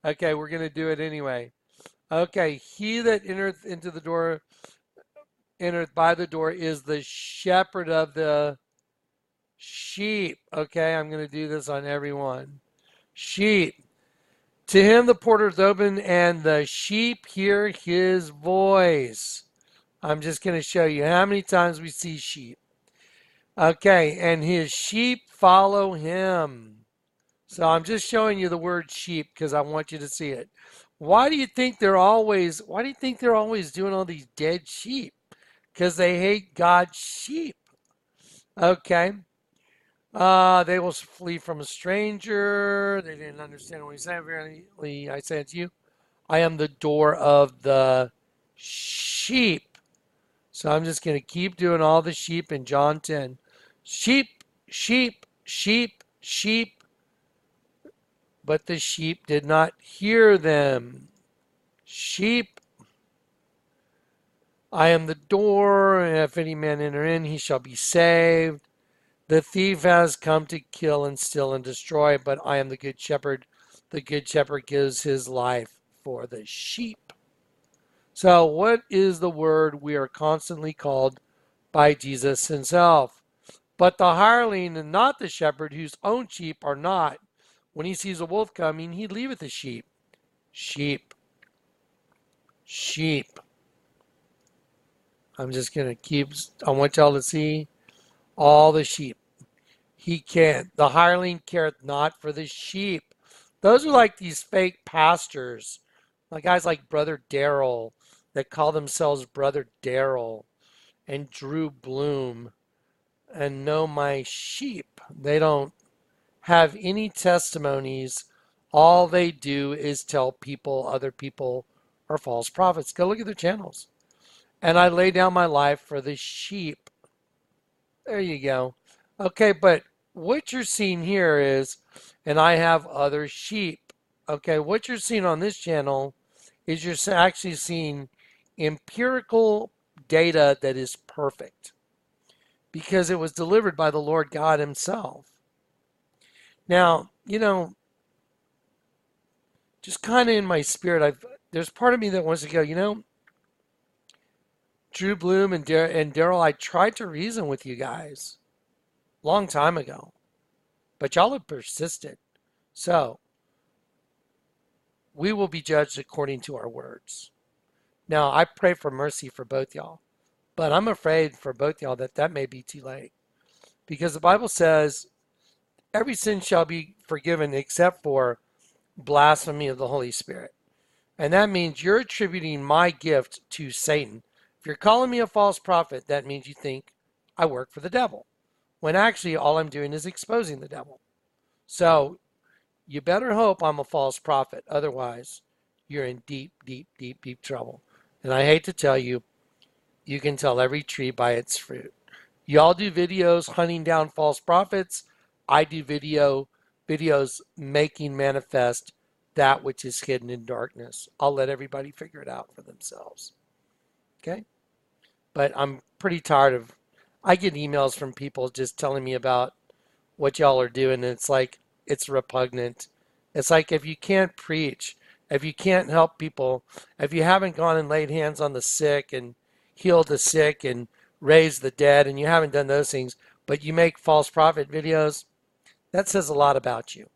Okay, we're going to do it anyway. Okay, he that entereth into the door, entereth by the door, is the shepherd of the sheep. Okay, I'm going to do this on everyone. Sheep. To him the porters open, and the sheep hear his voice. I'm just going to show you how many times we see sheep. Okay, and his sheep follow him. So I'm just showing you the word sheep because I want you to see it. Why do you think they're always doing all these dead sheep? Because they hate God's sheep. Okay. They will flee from a stranger. They didn't understand what he said. Verily, I say unto you, I am the door of the sheep. So I'm just going to keep doing all the sheep in John 10. Sheep, sheep, sheep, sheep. But the sheep did not hear them. Sheep. I am the door, and if any man enter in, he shall be saved. The thief has come to kill and steal and destroy, but I am the good shepherd. The good shepherd gives his life for the sheep. So what is the word we are constantly called by Jesus himself? But the hireling and not the shepherd, whose own sheep are not. When he sees a wolf coming, he leaveth the sheep. Sheep. Sheep. I'm just going to I want y'all to see all the sheep. He can't. The hireling careth not for the sheep. Those are like these fake pastors. Like guys like Brother Daryl. that call themselves Brother Daryl and Drew Bloom and know my sheep. They don't have any testimonies. All they do is tell people other people are false prophets. Go look at their channels. And I lay down my life for the sheep. There you go. Okay, but what you're seeing here is, and I have other sheep. Okay, what you're seeing on this channel is you're actually seeing empirical data that is perfect because it was delivered by the Lord God Himself. Now, just kind of in my spirit, there's part of me that wants to go, Drew Bloom and Daryl, I tried to reason with you guys long time ago, but y'all have persisted. So we will be judged according to our words. Now, I pray for mercy for both y'all, but I'm afraid for both y'all that may be too late because the Bible says every sin shall be forgiven except for blasphemy of the Holy Spirit. And that means you're attributing my gift to Satan. If you're calling me a false prophet, that means you think I work for the devil, when actually all I'm doing is exposing the devil. So you better hope I'm a false prophet. Otherwise, you're in deep, deep, deep, deep trouble. And I hate to tell you, you can tell every tree by its fruit. Y'all do videos hunting down false prophets. I do videos making manifest that which is hidden in darkness. I'll let everybody figure it out for themselves. Okay? But I'm pretty tired of, I get emails from people just telling me about what y'all are doing. And it's like, it's repugnant. It's like if you can't preach, if you can't help people, if you haven't gone and laid hands on the sick and healed the sick and raised the dead, and you haven't done those things, but you make false prophet videos, that says a lot about you,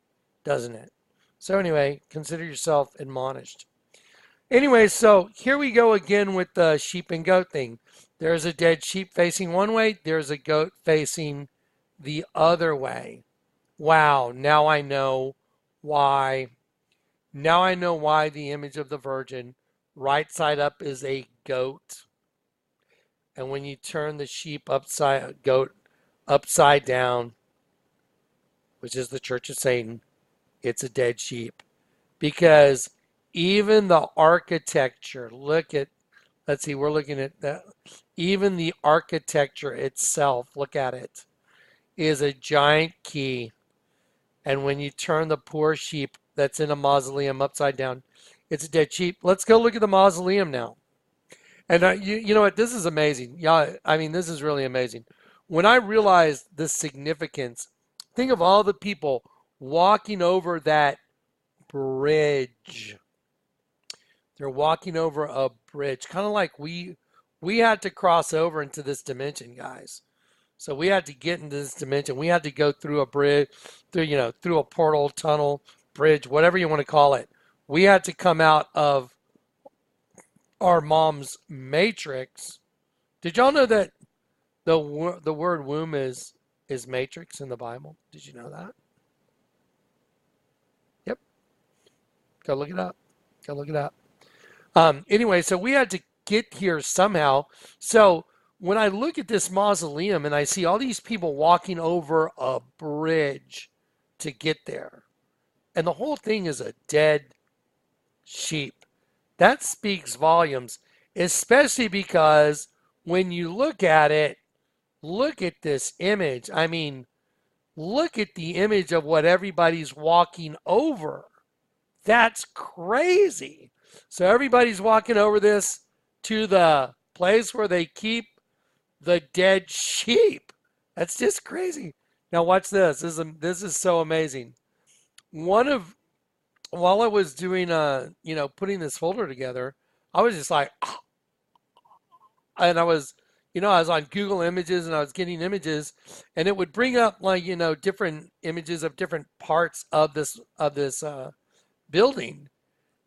doesn't it? So anyway, consider yourself admonished. Anyway, so here we go again with the sheep and goat thing. There's a dead sheep facing one way. There's a goat facing the other way. Wow, now I know why. Now I know why the image of the Virgin, right side up, is a goat. And when you turn the goat upside down, which is the Church of Satan, it's a dead sheep. Because even the architecture, let's see, we're looking at that. Even the architecture itself, look at it, is a giant key. And when you turn the poor sheep that's in a mausoleum upside down, it's a dead sheep. Let's go look at the mausoleum now. And you know what? This is amazing. Yeah, I mean, this is really amazing. When I realized the significance, think of all the people walking over that bridge. They're walking over a bridge, kind of like we had to cross over into this dimension, guys. So we had to get into this dimension. We had to go through a bridge, through a portal, tunnel, bridge, whatever you want to call it. We had to come out of our mom's matrix. Did y'all know that the word womb is matrix in the Bible? Did you know that? Yep. Go look it up. Go look it up. Anyway, so we had to get here somehow. So when I look at this mausoleum and I see all these people walking over a bridge to get there, and the whole thing is a dead sheep, that speaks volumes, especially because when you look at it, look at this image. I mean, look at the image of what everybody's walking over. That's crazy. So everybody's walking over this to the place where they keep the dead sheep. That's just crazy. Now watch this. This is so amazing. While I was doing putting this folder together, I was just like, and I was on Google Images and I was getting images, and it would bring up different images of different parts of this building.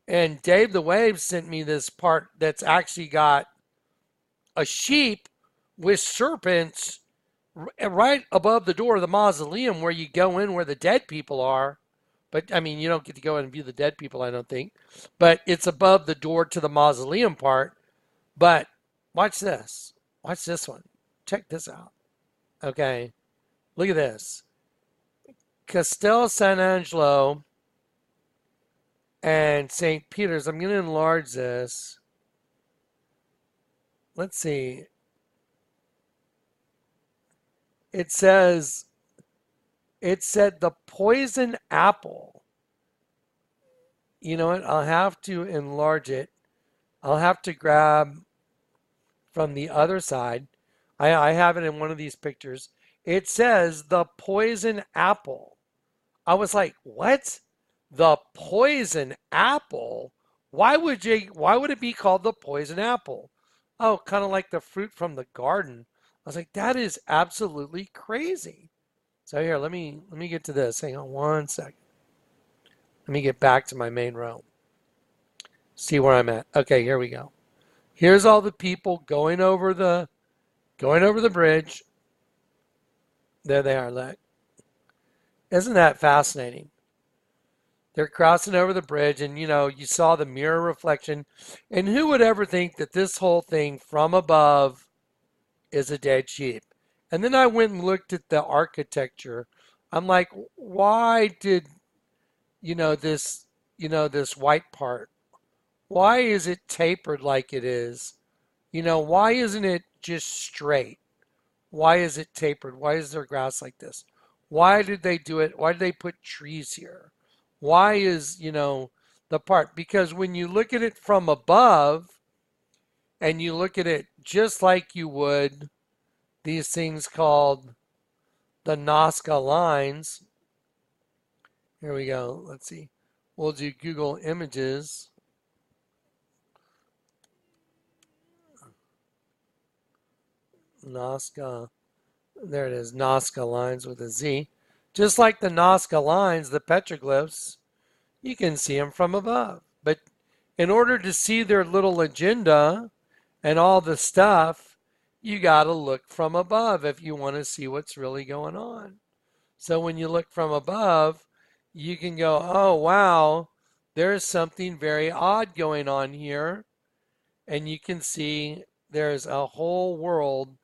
And Dave the Wave sent me this part that's actually got a sheep with serpents right above the door of the mausoleum where you go in where the dead people are. But, I mean, you don't get to go in and view the dead people, I don't think. But it's above the door to the mausoleum part. But watch this. Watch this one. Check this out. Okay. Look at this. Castel San Angelo and St. Peter's. I'm going to enlarge this. Let's see. It said the poison apple. You know what? I'll have to enlarge it. I'll have to grab from the other side. I have it in one of these pictures. It says the poison apple. I was like, what? The poison apple? Why would it be called the poison apple? Oh, kind of like the fruit from the garden. I was like, that is absolutely crazy. So here, let me get to this. Hang on one second. Let me get back to my main row. See where I'm at. Okay, here we go. Here's all the people going over the bridge. There they are, look. Isn't that fascinating? They're crossing over the bridge, and you saw the mirror reflection. And who would ever think that this whole thing from above is a dead sheep? And then I went and looked at the architecture. I'm like, why did this white part? Why is it tapered like it is? Why isn't it just straight? Why is it tapered? Why is there grass like this? Why did they do it? Why did they put trees here? Why is, the part? Because when you look at it from above and you look at it just like you would these things called the Nazca lines. Here we go. Let's see. We'll do Google Images. Nazca. There it is. Nazca lines with a Z. Just like the Nazca lines, the petroglyphs, you can see them from above. But in order to see their little agenda and all the stuff, you got to look from above if you want to see what's really going on. So when you look from above, you can go, oh, wow, there's something very odd going on here. And you can see there's a whole world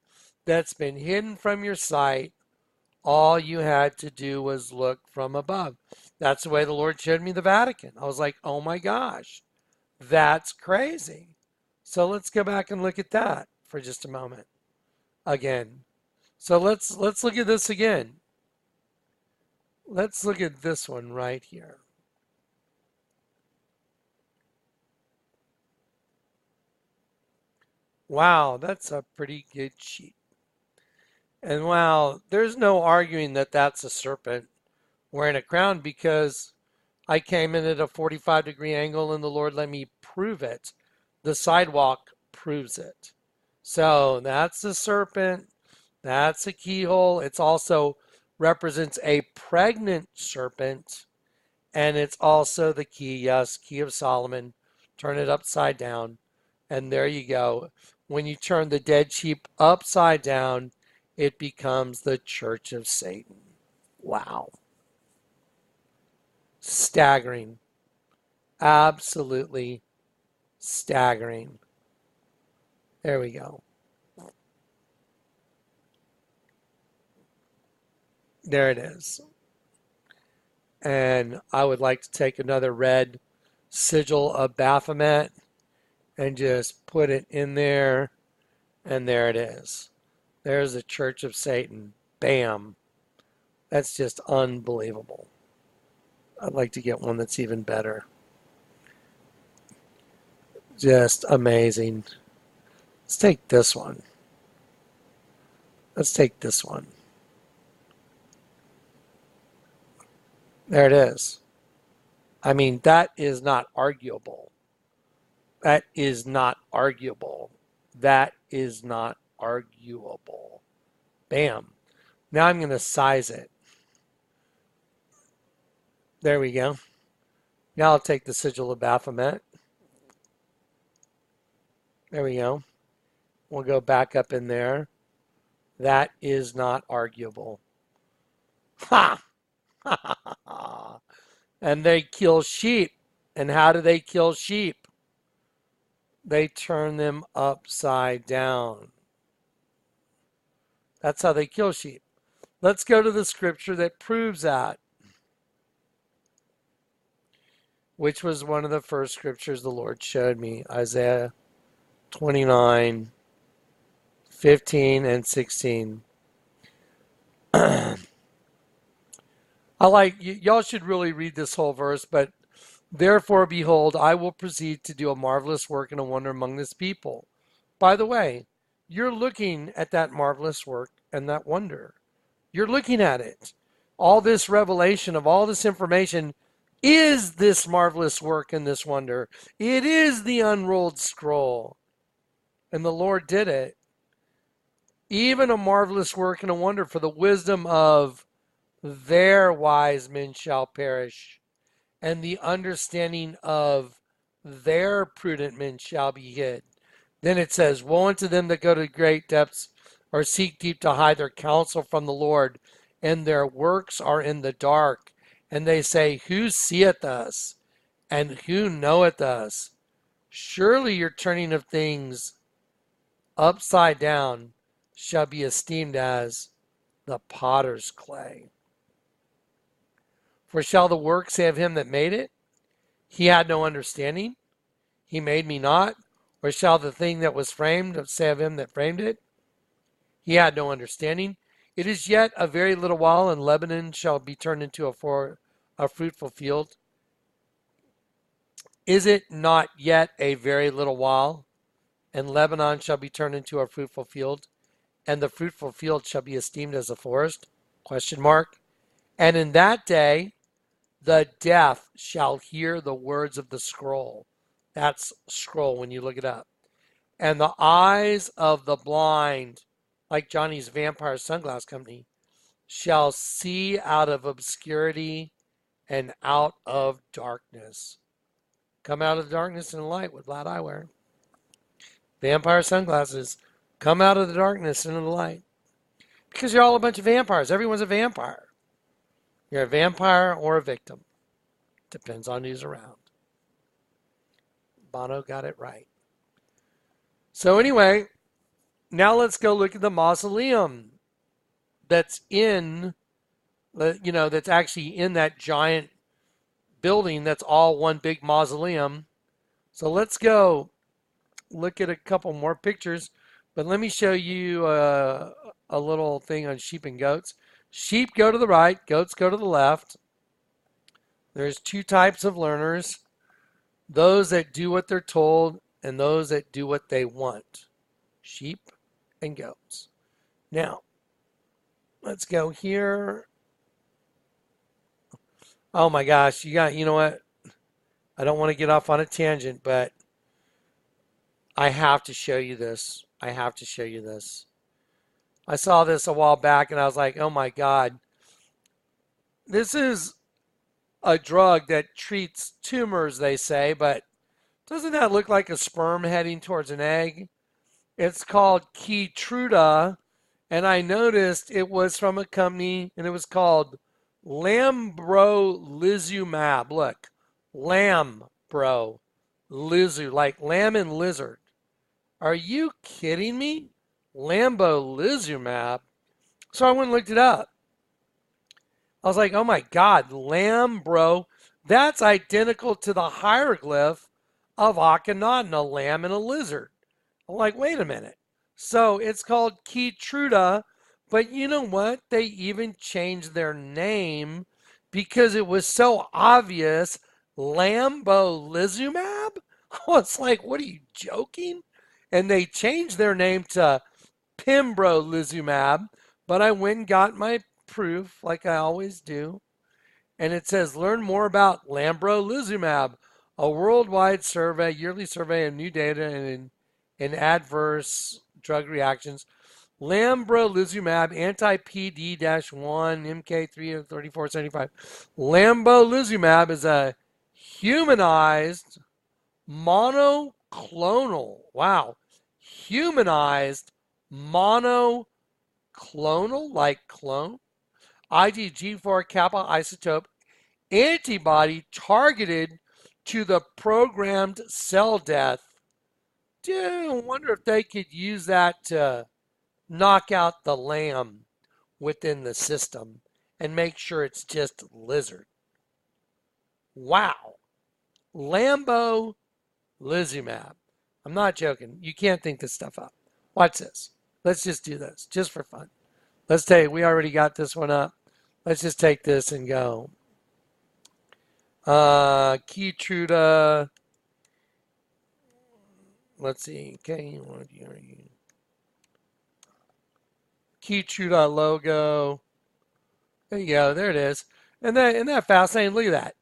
that's been hidden from your sight. All you had to do was look from above. That's the way the Lord showed me the Vatican. I was like, oh my gosh, that's crazy. So let's go back and look at that for just a moment again. So let's look at this again. Let's look at this one right here. Wow, that's a pretty good sheet. And wow, there's no arguing that that's a serpent wearing a crown because I came in at a 45-degree angle and the Lord let me prove it. The sidewalk proves it. So that's the serpent. That's a keyhole. It's also represents a pregnant serpent. And it's also the key. Yes, key of Solomon. Turn it upside down. And there you go. When you turn the dead sheep upside down, it becomes the church of Satan. Wow. Staggering. Absolutely staggering. There we go. There it is. And I would like to take another red sigil of Baphomet and just put it in there. And there it is. There's the Church of Satan. Bam. That's just unbelievable. I'd like to get one that's even better. Just amazing. Let's take this one. Let's take this one. There it is. I mean, that is not arguable. That is not arguable. That is not arguable. Bam. Now I'm going to size it. There we go. Now I'll take the sigil of Baphomet. There we go. We'll go back up in there. That is not arguable. Ha! And they kill sheep. And how do they kill sheep? they turn them upside down. That's how they kill sheep. Let's go to the scripture that proves that, which was one of the first scriptures the Lord showed me, Isaiah 29, 15, and 16. Y'all should really read this whole verse, but therefore, behold, I will proceed to do a marvelous work and a wonder among this people. By the way, you're looking at that marvelous work and that wonder. You're looking at it. All this revelation of all this information is this marvelous work and this wonder. It is the unrolled scroll. And the Lord did it. Even a marvelous work and a wonder, for the wisdom of their wise men shall perish, and the understanding of their prudent men shall be hid. Then it says, woe unto them that go to great depths, or seek deep to hide their counsel from the Lord, and their works are in the dark. And they say, who seeth us, and who knoweth us? Surely your turning of things upside down shall be esteemed as the potter's clay. For shall the work say of him that made it, he had no understanding, he made me not? Or shall the thing that was framed say of him that framed it, he had no understanding? It is yet a very little while, and Lebanon shall be turned into a fruitful field. Is it not yet a very little while, and Lebanon shall be turned into a fruitful field, and the fruitful field shall be esteemed as a forest? Question mark. And in that day, the deaf shall hear the words of the scroll. That's scroll when you look it up. And the eyes of the blind, like Johnny's Vampire Sunglass Company, shall see out of obscurity and out of darkness. Come out of the darkness and the light with loud eyewear. Vampire sunglasses. Come out of the darkness into the light. Because you're all a bunch of vampires. Everyone's a vampire. You're a vampire or a victim. Depends on who's around. Bono got it right. So anyway, now let's go look at the mausoleum that's that's actually in that giant building that's all one big mausoleum. So let's go look at a couple more pictures, but let me show you a little thing on sheep and goats. Sheep go to the right, goats go to the left. There's two types of learners, those that do what they're told and those that do what they want. Sheep and goats. Now, let's go here. Oh my gosh, you know what? I don't want to get off on a tangent, but I have to show you this. I have to show you this. I saw this a while back and I was like, oh my God. This is a drug that treats tumors, they say, but doesn't that look like a sperm heading towards an egg? It's called Keytruda, and I noticed it was from a company, and it was called Lambrolizumab. Look, Lambro, like lamb and lizard. Are you kidding me? Lambrizumab. So I went and looked it up. I was like, oh my God, Lambro. That's identical to the hieroglyph of Akhenaten, a lamb and a lizard. I'm like, wait a minute. So it's called Keytruda, but you know what? They even changed their name because it was so obvious. Lambrolizumab? I was like, what are you joking? And they changed their name to Pembrolizumab, but I went and got my proof like I always do. And it says, learn more about Lambrolizumab, a worldwide survey, yearly survey of new data in adverse drug reactions. Lambrolizumab, anti-PD-1, MK33475. Lambrolizumab is a humanized monoclonal. Wow. Humanized monoclonal, like clone, IgG4 kappa isotope antibody targeted to the programmed cell death wonder if they could use that to knock out the lamb within the system and make sure it's just lizard. Wow. Lambo Lizumab. I'm not joking. You can't think this stuff up. Watch this. Let's just do this, just for fun. Let's take, we already got this one up. Let's just take this and go. Keytruda. Let's see. Okay, what are you? Keytruda logo. There you go. There it is. And that, isn't that fascinating? Look at that.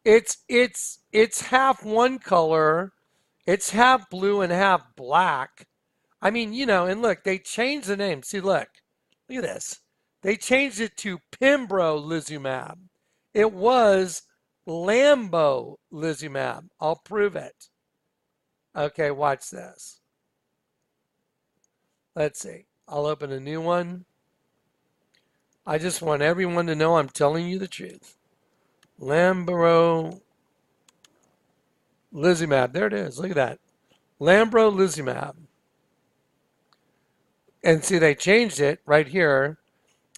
It's half one color. It's half blue and half black. I mean, you know, and look, they changed the name. See, look at this. They changed it to pembrolizumab. It was Lambolizumab. I'll prove it. Okay, watch this. Let's see. I'll open a new one. I just want everyone to know I'm telling you the truth. Lambro Lizumab. There it is. Look at that. Lambrolizumab. And see, they changed it right here.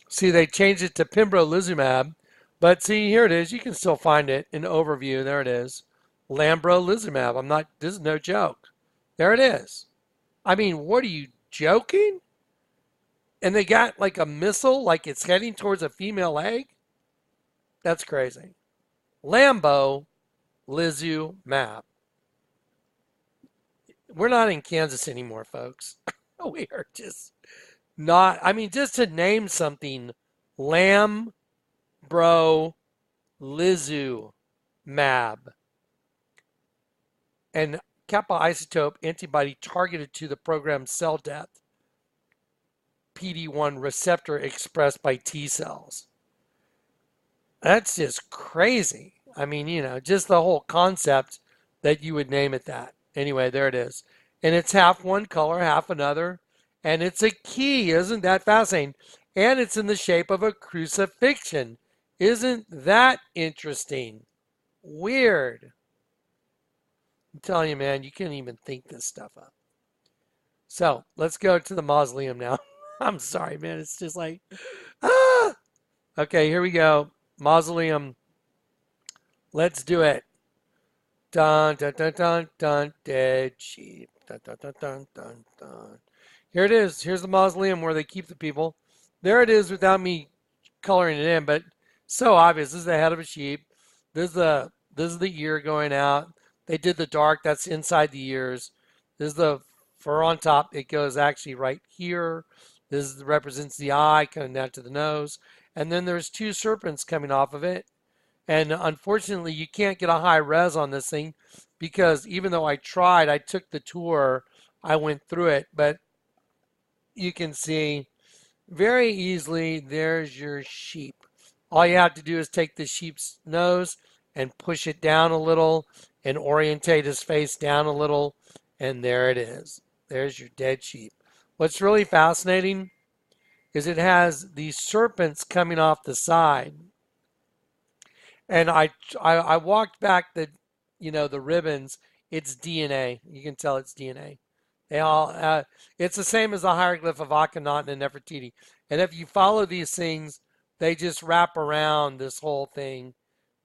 See, they changed it to pembrolizumab. But see, here it is. You can still find it in overview. There it is. Lambrolizumab. I'm not, this is no joke. There it is. I mean, what are you joking? And they got like a missile, like it's heading towards a female egg? That's crazy. Lambo Lizumab. We're not in Kansas anymore, folks. We are just not, I mean, just to name something, Lambro Lizumab. And kappa isotope antibody targeted to the programmed cell death. PD-1 receptor expressed by T cells. That's just crazy. I mean, you know, just the whole concept that you would name it that. Anyway, there it is. And it's half one color, half another. And it's a key. Isn't that fascinating? And it's in the shape of a crucifixion. Isn't that interesting? Weird. I'm telling you, man, you can't even think this stuff up. So let's go to the mausoleum now. I'm sorry, man. It's just like, ah! Okay, here we go. Mausoleum. Let's do it. Dun, dun, dun, dun, dun, dead sheep. Dun, dun, dun, dun, dun, dun. Here it is. Here's the mausoleum where they keep the people. There it is without me coloring it in, but so obvious. This is the head of a sheep. This is the ear going out. They did the dark. That's inside the ears. This is the fur on top. It goes actually right here. This represents the eye coming down to the nose. And then there's two serpents coming off of it. And unfortunately, you can't get a high res on this thing because even though I tried, I took the tour, I went through it, but you can see very easily, there's your sheep. All you have to do is take the sheep's nose and push it down a little and orientate his face down a little, and there it is. There's your dead sheep. What's really fascinating is it has these serpents coming off the side. And I walked back the, you know, the ribbons. It's DNA. You can tell it's DNA. They all, it's the same as the hieroglyph of Akhenaten and Nefertiti. And if you follow these things, they just wrap around this whole thing,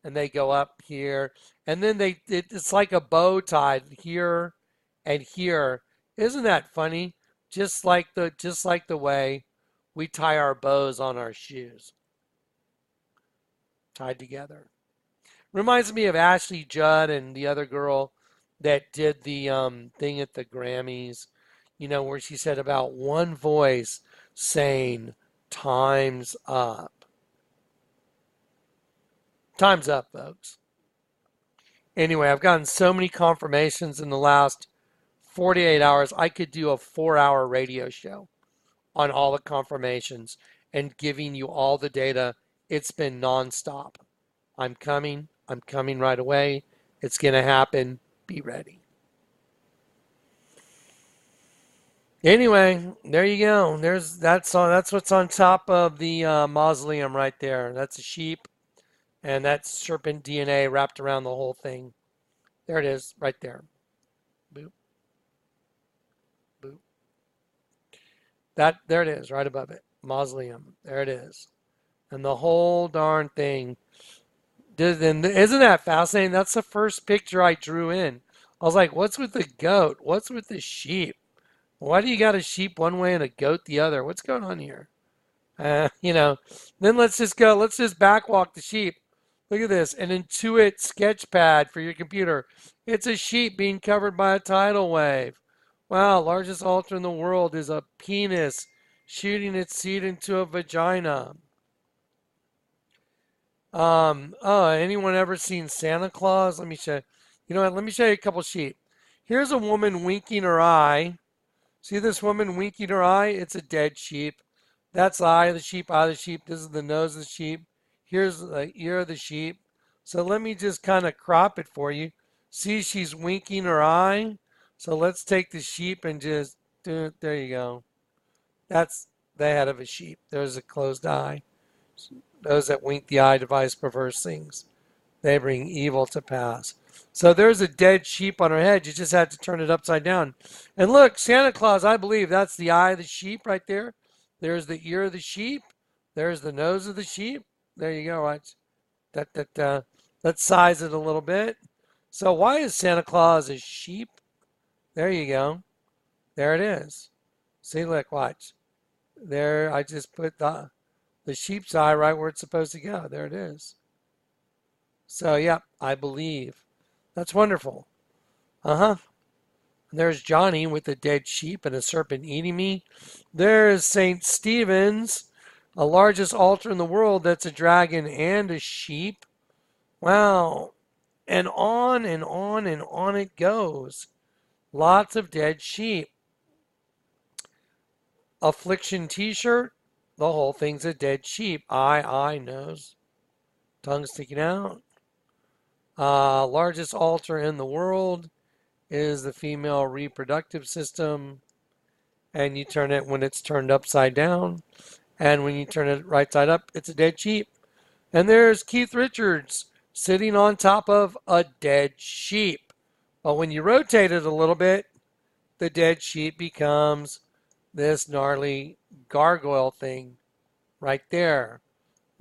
and they go up here, and then it's like a bow tied here and here. Isn't that funny? Just like the way we tie our bows on our shoes, tied together. Reminds me of Ashley Judd and the other girl that did the thing at the Grammys, you know, where she said about one voice saying, "Time's up." Time's up, folks. Anyway, I've gotten so many confirmations in the last 48 hours. I could do a 4-hour radio show on all the confirmations and giving you all the data. It's been nonstop. I'm coming right away. It's going to happen. Be ready. Anyway, there you go. That's what's on top of the mausoleum right there. That's a sheep, and that's serpent DNA wrapped around the whole thing. There it is, right there. Boop. There it is, right above it. Mausoleum. There it is. And the whole darn thing. Isn't that fascinating? That's the first picture I drew in. I was like, what's with the goat? What's with the sheep? Why do you got a sheep one way and a goat the other? What's going on here? You know, then let's just go. Let's just backwalk the sheep. Look at this, an Intuit sketchpad for your computer. It's a sheep being covered by a tidal wave. Wow, largest altar in the world is a penis shooting its seed into a vagina. Anyone ever seen Santa Claus? Let me show. You know what? Let me show you a couple sheep. Here's a woman winking her eye. See this woman winking her eye? It's a dead sheep. That's the eye of the sheep, eye of the sheep. This is the nose of the sheep. Here's the ear of the sheep. So let me just kind of crop it for you. See, she's winking her eye. So let's take the sheep and just do it. There you go. That's the head of a sheep. There's a closed eye. Those that wink the eye devise perverse things. They bring evil to pass. So there's a dead sheep on her head. You just had to turn it upside down. And look, Santa Claus, I believe that's the eye of the sheep right there. There's the ear of the sheep. There's the nose of the sheep. There you go. Right? Let's size it a little bit. So why is Santa Claus a sheep? There you go. There it is. See, look, watch. There, I just put the sheep's eye right where it's supposed to go. There it is. So, yeah, I believe. That's wonderful. Uh-huh. There's Johnny with a dead sheep and a serpent eating me. There's St. Stephen's, the largest altar in the world that's a dragon and a sheep. Wow. And on and on and on it goes. Lots of dead sheep. Affliction t-shirt. The whole thing's a dead sheep. Eye, nose. Tongue sticking out. Largest altar in the world is the female reproductive system. And you turn it when it's turned upside down. And when you turn it right side up, it's a dead sheep. And there's Keith Richards sitting on top of a dead sheep. But when you rotate it a little bit, the dead sheep becomes this gnarly gargoyle thing right there.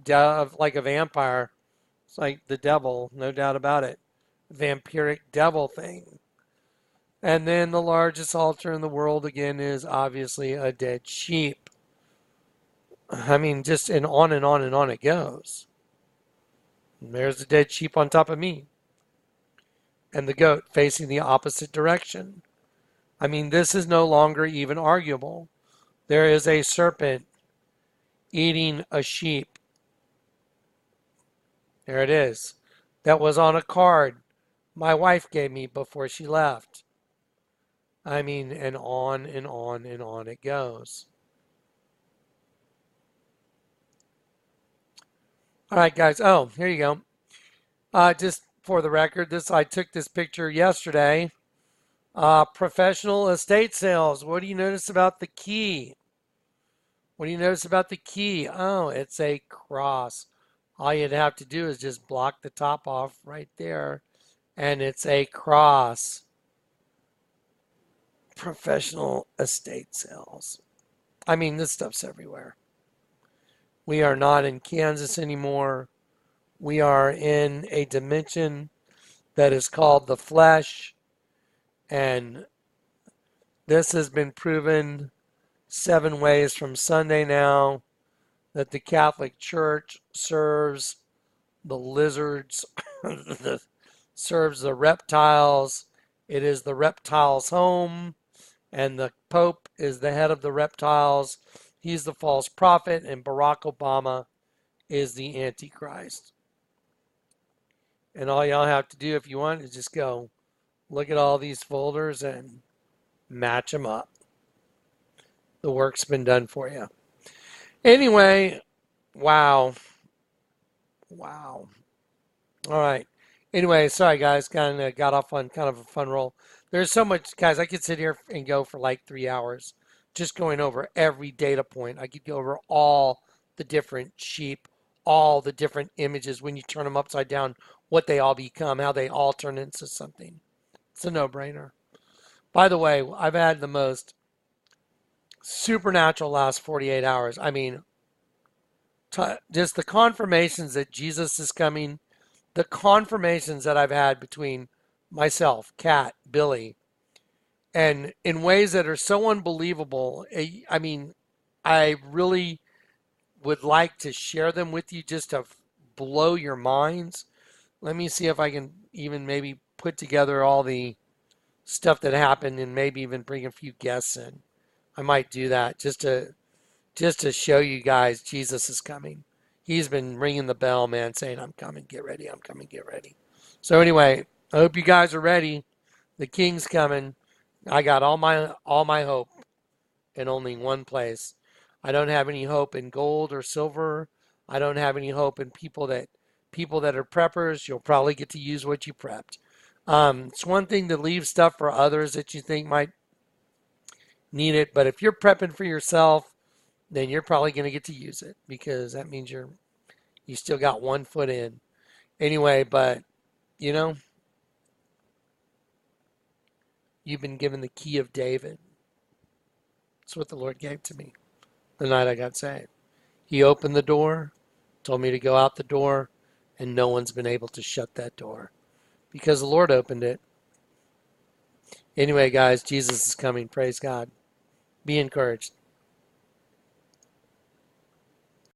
Like a vampire. It's like the devil, no doubt about it. Vampiric devil thing. And then the largest altar in the world again is obviously a dead sheep. I mean, just and on and on and on it goes. And there's the dead sheep on top of me. And the goat facing the opposite direction. I mean, this is no longer even arguable. There is a serpent eating a sheep. There it is. That was on a card my wife gave me before she left. I mean, and on and on and on it goes. All right, guys. Oh, here you go. Just for the record, I took this picture yesterday. Professional estate sales. What do you notice about the key? What do you notice about the key? Oh, it's a cross. All you'd have to do is just block the top off right there, and it's a cross. Professional estate sales. I mean, this stuff's everywhere. We are not in Kansas anymore. We are in a dimension that is called the flesh, and this has been proven 7 ways from Sunday now that the Catholic Church serves the lizards, serves the reptiles. It is the reptiles' home, and the Pope is the head of the reptiles. He's the false prophet, and Barack Obama is the Antichrist. And all y'all have to do if you want is just go look at all these folders and match them up. The work's been done for you. Anyway, wow. All right. Anyway, sorry guys, kind of got off on kind of a fun roll. There's so much, guys, I could sit here and go for like 3 hours just going over every data point. I could go over all the different sheep, all the different images when you turn them upside down, what they all become, how they all turn into something. It's a no-brainer. By the way, I've had the most Supernatural last 48 hours. I mean, just the confirmations that Jesus is coming, the confirmations that I've had between myself, Kat, Billy, and in ways that are so unbelievable. I mean, I really would like to share them with you just to blow your minds. Let me see if I can even maybe put together all the stuff that happened and maybe even bring a few guests in. I might do that just to show you guys Jesus is coming. He's been ringing the bell, man, saying, I'm coming, get ready, I'm coming, get ready. So anyway, I hope you guys are ready. The King's coming. I got all my hope in only one place. I don't have any hope in gold or silver. I don't have any hope in people that are preppers. You'll probably get to use what you prepped. It's one thing to leave stuff for others that you think might need it, but if you're prepping for yourself, then you're probably going to get to use it because that means you still got 1 foot in. Anyway, but you know, you've been given the key of David. That's what the Lord gave to me the night I got saved. He opened the door, told me to go out the door, and no one's been able to shut that door because the Lord opened it. Anyway, guys, Jesus is coming. Praise God. Be encouraged.